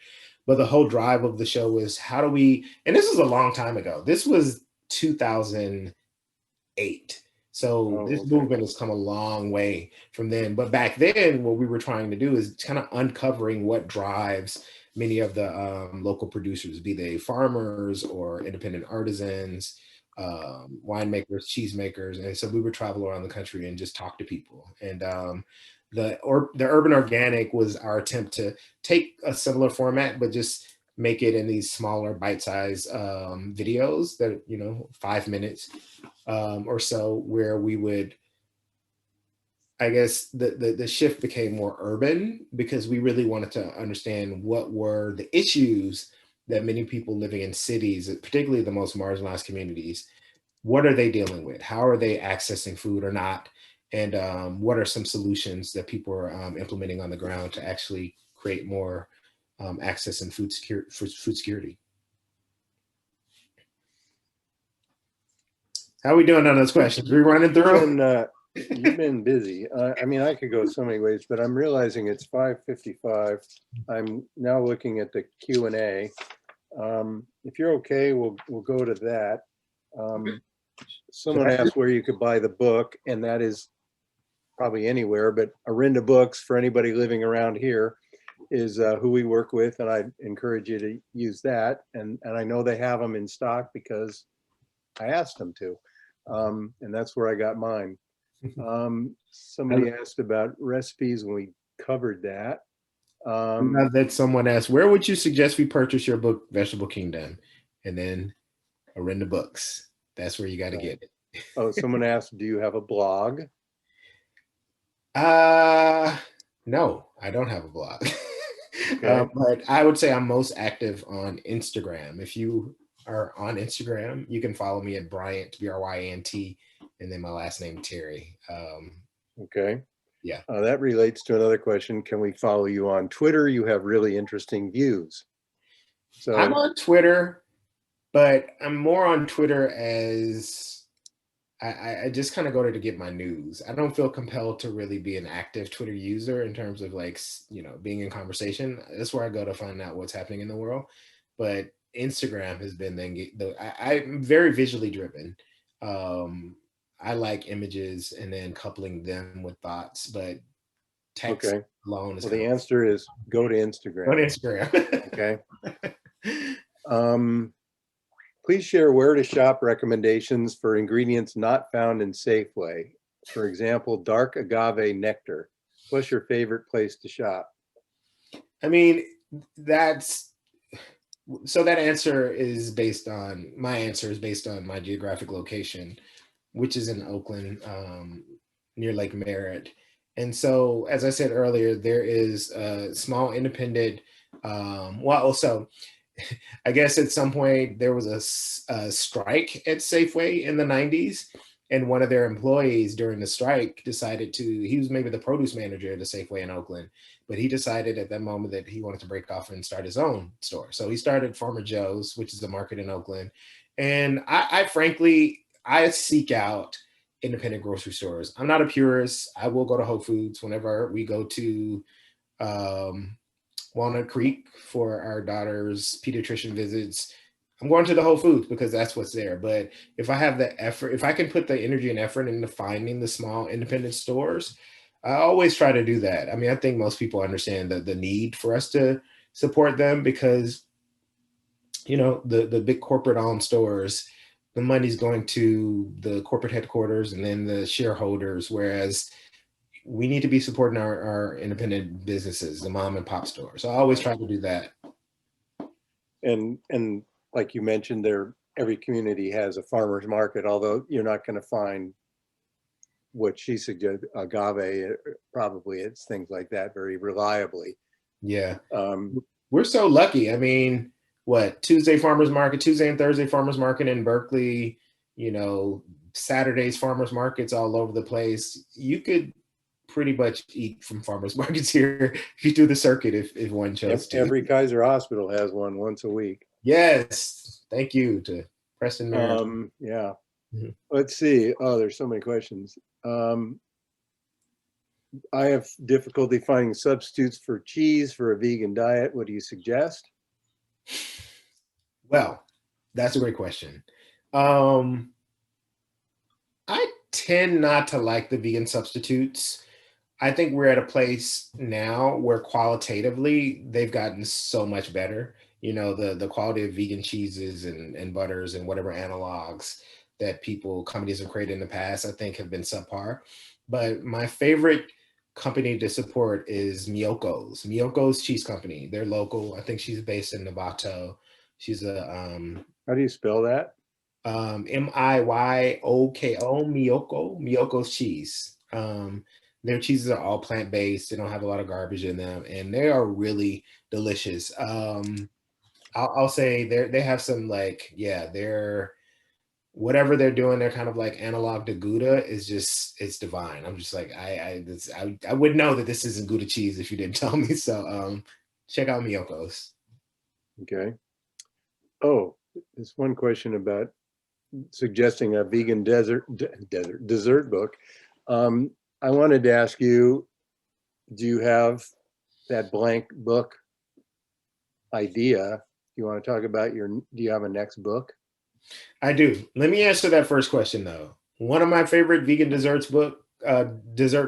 but the whole drive of the show was how do we, and this was a long time ago. This was 2008. So this movement has come a long way from then. But back then, what we were trying to do is kind of uncovering what drives many of the local producers, be they farmers or independent artisans, winemakers, cheesemakers. And so we would travel around the country and just talk to people. And the Urban Organic was our attempt to take a similar format, but just make it in these smaller bite-sized videos that, 5 minutes or so, where we would, I guess the shift became more urban because we really wanted to understand what were the issues that many people living in cities, particularly the most marginalized communities, what are they dealing with? How are they accessing food or not? And what are some solutions that people are implementing on the ground to actually create more access and food security? How are we doing on those questions? We running through? You've been busy. I mean, I could go so many ways, but I'm realizing it's 5:55. I'm now looking at the Q&A. If you're okay, we'll go to that. Someone asked where you could buy the book, and that is probably anywhere, but Arinda Books, for anybody living around here, is who we work with, and I encourage you to use that. And I know they have them in stock because I asked them to, and that's where I got mine. Somebody asked about recipes, and we covered that. Um, That someone asked, where would you suggest we purchase your book, Vegetable Kingdom? And then Arenda Books. That's where you got to right. get it. Oh, someone asked, do you have a blog? Uh, no, I don't have a blog. Okay. But I would say I'm most active on Instagram. If you are on Instagram, you can follow me at Bryant, Bryant, and then my last name, Terry. Okay. Yeah. That relates to another question. Can we follow you on Twitter? You have really interesting views. I'm So, on Twitter, but I'm more on Twitter as I just kind of go there to get my news. I don't feel compelled to really be an active Twitter user in terms of like, being in conversation. That's where I go to find out what's happening in the world. But Instagram has been I'm very visually driven. Um, I like images and then coupling them with thoughts, but text okay. alone is Well, kind the of answer is go to on Instagram. Instagram. Okay. Um, Please share where to shop recommendations for ingredients not found in Safeway. For example, dark agave nectar. What's your favorite place to shop? I mean, that's so that answer is based on my answer is based on my geographic location, which is in Oakland, near Lake Merritt. And so, as I said earlier, there is a small independent. So I guess at some point there was a strike at Safeway in the 90s. And one of their employees during the strike decided he was maybe the produce manager at the Safeway in Oakland, but he decided at that moment that he wanted to break off and start his own store. So he started Farmer Joe's, which is a market in Oakland. And I frankly, I seek out independent grocery stores. I'm not a purist. I will go to Whole Foods whenever we go to um, Walnut Creek for our daughter's pediatrician visits. I'm going to the Whole Foods because that's what's there. But if I have the effort, if I can put the energy and effort into finding the small independent stores, I always try to do that. I mean, I think most people understand the need for us to support them because, the big corporate owned stores, the money's going to the corporate headquarters and then the shareholders, whereas we need to be supporting our independent businesses, the mom and pop stores. So I always Right. try to do that. And like you mentioned, every community has a farmer's market, although you're not going to find what she suggested, agave, probably it's things like that very reliably. Yeah. Um, We're so lucky. I mean, Tuesday and Thursday farmers market in Berkeley, Saturdays farmers markets all over the place. You could pretty much eat from farmers markets here if you do the circuit if one chose to. every Kaiser hospital has one once a week. Yes. Thank you to Preston Mayor. Yeah. Mhm. Let's see. Oh, there's so many questions. I have difficulty finding substitutes for cheese for a vegan diet. What do you suggest? Well, that's a great question. Um, I tend not to like the vegan substitutes. I think we're at a place now where qualitatively they've gotten so much better. The quality of vegan cheeses and butters and whatever analogs that companies have created in the past, I think have been subpar. But my favorite company to support is Miyoko's Cheese Company. They're local. I think she's based in Novato. She's a How do you spell that? Miyoko, Miyoko's cheese. Their cheeses are all plant-based. They don't have a lot of garbage in them, and they are really delicious. I'll say they have some they're whatever they're doing. They're kind of like analog to Gouda. It's divine. I'm just like I would know that this isn't Gouda cheese if you didn't tell me. So check out Miyoko's. Okay. Oh, there's one question about suggesting a vegan dessert book. I wanted to ask you, do you have that blank book idea? Do you want to talk about do you have a next book? I do. Let me answer that first question though. One of my favorite vegan dessert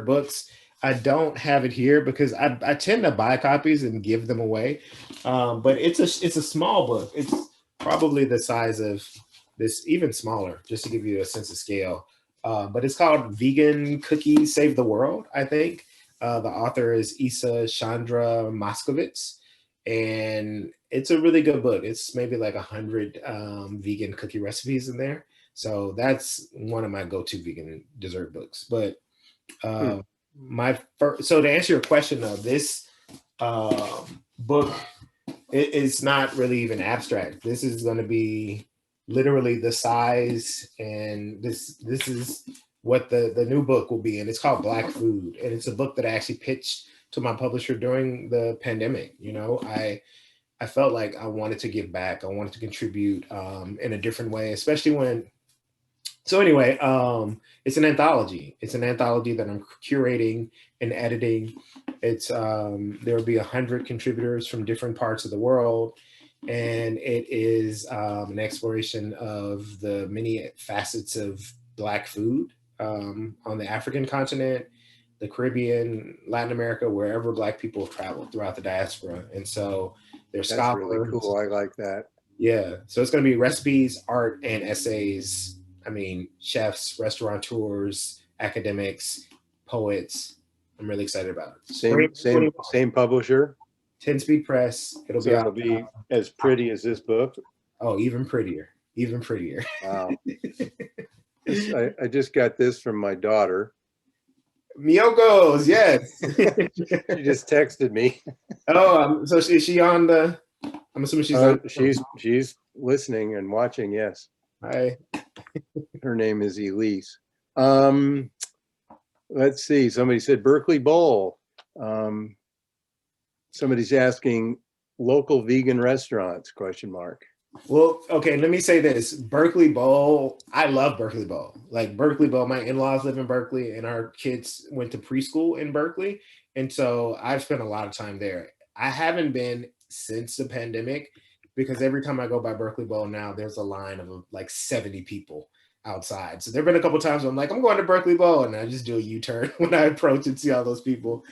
books. I don't have it here because I tend to buy copies and give them away. But it's a small book. It's probably the size of this, even smaller, just to give you a sense of scale. But it's called Vegan Cookies Save the World, I think. The author is Isa Chandra Moskovitz, and it's a really good book. It's maybe like 100 vegan cookie recipes in there. So that's one of my go-to vegan dessert books. But so to answer your question though, this book, it's not really even abstract. This is going to be literally the size, and this is what the new book will be, and it's called Black Food, and it's a book that I actually pitched to my publisher during the pandemic. You know, I felt like I wanted to give back. I wanted to contribute in a different way, especially when. So anyway, it's an anthology. It's an anthology that I'm curating and editing. It's there will be 100 contributors from different parts of the world, and it is an exploration of the many facets of Black food on the African continent, the Caribbean, Latin America, wherever Black people have traveled throughout the diaspora. And so there's scholars. That's really cool. I like that. Yeah. So it's going to be recipes, art, and essays. I mean, chefs, restaurateurs, academics, poets. I'm really excited about it. Same publisher. 10 Speed Press. It'll be as pretty as this book. Oh, even prettier. Even prettier. Wow. I just got this from my daughter. Miyoko's, yes. She just texted me. Oh, so is she on the? I'm assuming she's on. She's listening and watching. Yes. Hi. Her name is Elise. Let's see. Somebody said Berkeley Bowl. Somebody's asking local vegan restaurants, question mark. Well, okay, let me say this. Berkeley Bowl, I love Berkeley Bowl. Like Berkeley Bowl, my in-laws live in Berkeley and our kids went to preschool in Berkeley. And so I've spent a lot of time there. I haven't been since the pandemic because every time I go by Berkeley Bowl now, there's a line of like 70 people outside. So there've been a couple times where I'm like, I'm going to Berkeley Bowl, and I just do a U-turn when I approach and see all those people.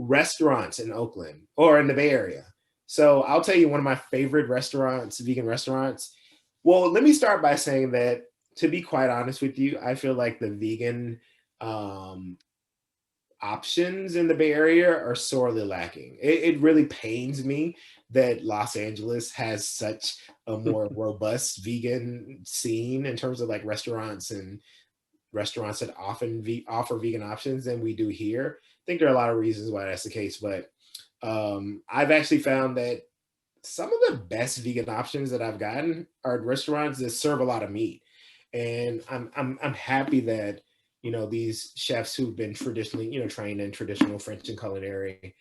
Restaurants in Oakland or in the Bay Area. So I'll tell you one of my favorite restaurants, vegan restaurants. Well, let me start by saying that, to be quite honest with you, I feel like the vegan options in the Bay Area are sorely lacking. It really pains me that Los Angeles has such a more robust vegan scene in terms of like restaurants that often offer vegan options than we do here. I think there are a lot of reasons why that's the case, but I've actually found that some of the best vegan options that I've gotten are at restaurants that serve a lot of meat, and I'm happy that these chefs who've been traditionally trained in traditional French and culinary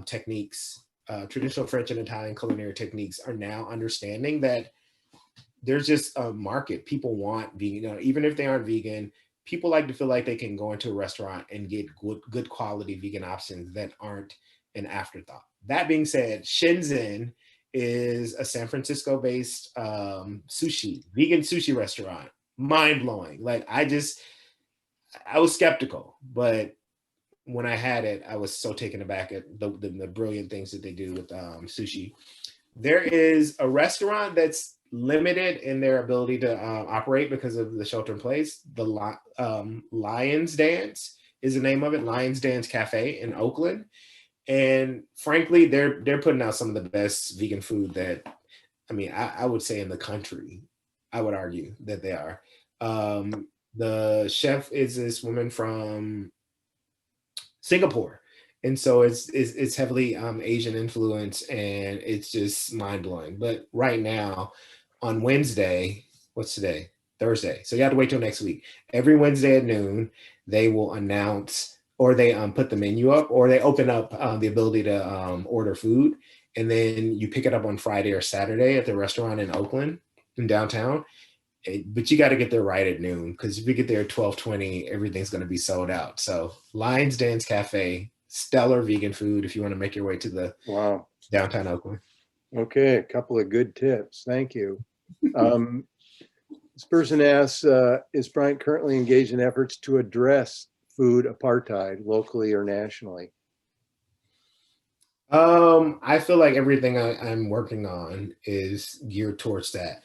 techniques, traditional French and Italian culinary techniques, are now understanding that there's just a market. People want vegan, even if they aren't vegan. People like to feel like they can go into a restaurant and get good quality vegan options that aren't an afterthought. That being said, Shenzhen is a San Francisco-based vegan sushi restaurant. Mind-blowing. Like I was skeptical, but when I had it, I was so taken aback at the brilliant things that they do with sushi. There is a restaurant that's limited in their ability to operate because of the shelter in place. The Lion's Dance is the name of it, Lion's Dance Cafe in Oakland. And frankly, they're putting out some of the best vegan food that, I would say in the country. I would argue that they are. The chef is this woman from Singapore. And so it's heavily Asian influence, and it's just mind blowing. But right now on Wednesday, what's today? Thursday. So you have to wait till next week. Every Wednesday at noon, they will announce, or they put the menu up, or they open up the ability to order food. And then you pick it up on Friday or Saturday at the restaurant in Oakland, in downtown. But you got to get there right at noon, because if you get there at 12:20, everything's going to be sold out. So Lion's Dance Cafe, stellar vegan food if you want to make your way to the downtown Oakland. Okay, a couple of good tips. Thank you. This person asks, is Bryant currently engaged in efforts to address food apartheid locally or nationally? I feel like everything I'm working on is geared towards that.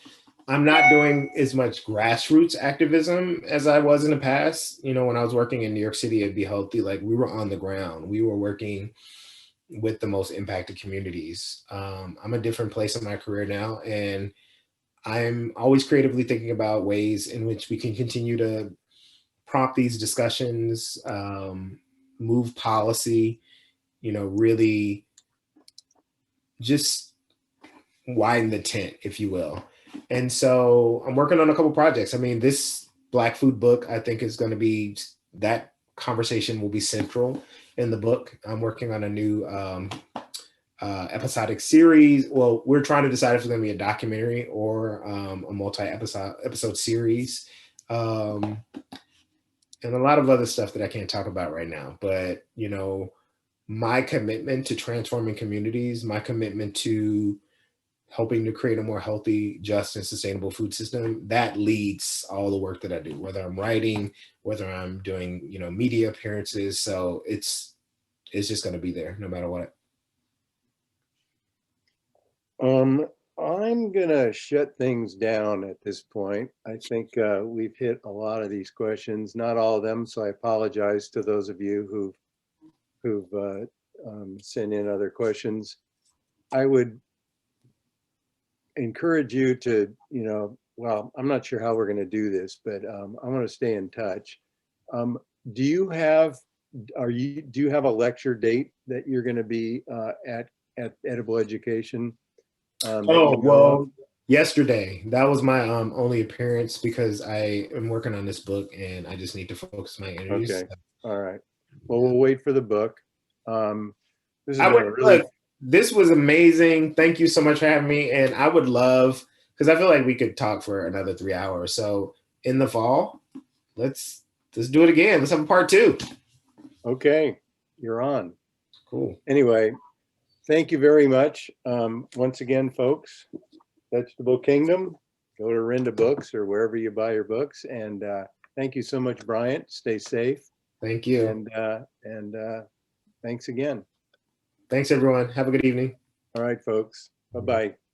I'm not doing as much grassroots activism as I was in the past. You know, when I was working in New York City at Be Healthy, like we were on the ground. We were working with the most impacted communities. I'm a different place in my career now, and I'm always creatively thinking about ways in which we can continue to prompt these discussions, move policy, you know, really just widen the tent, if you will. And so I'm working on a couple projects. I mean, this Black food book, I think, is going to be, that conversation will be central in the book. I'm working on a new episodic series. Well, we're trying to decide if it's going to be a documentary or a multi-episode series. And a lot of other stuff that I can't talk about right now. But, you know, my commitment to transforming communities, my commitment to helping to create a more healthy, just, and sustainable food system, that leads all the work that I do, whether I'm writing, whether I'm doing, you know, media appearances. So it's just going to be there no matter what. I'm gonna shut things down at this point. I think we've hit a lot of these questions, not all of them, so I apologize to those of you who've sent in other questions. I would encourage you to, you know, well, I'm not sure how we're going to do this, but I want to stay in touch. Do you have a lecture date that you're going to be at Edible Education? Oh, well, yesterday, that was my only appearance because I am working on this book and I just need to focus my energies. Okay. All right. Well, we'll wait for the book. This has I been would a really look, this was amazing. Thank you so much for having me. And I would love, because I feel like we could talk for another 3 hours. So in the fall, let's do it again. Let's have a part 2. okay. You're on. Cool. Anyway, thank you very much. Once again, folks, Vegetable Kingdom, go to Rinda Books or wherever you buy your books. And thank you so much, Bryant. Stay safe. Thank you. And thanks again. Thanks, everyone. Have a good evening. All right, folks. Bye-bye.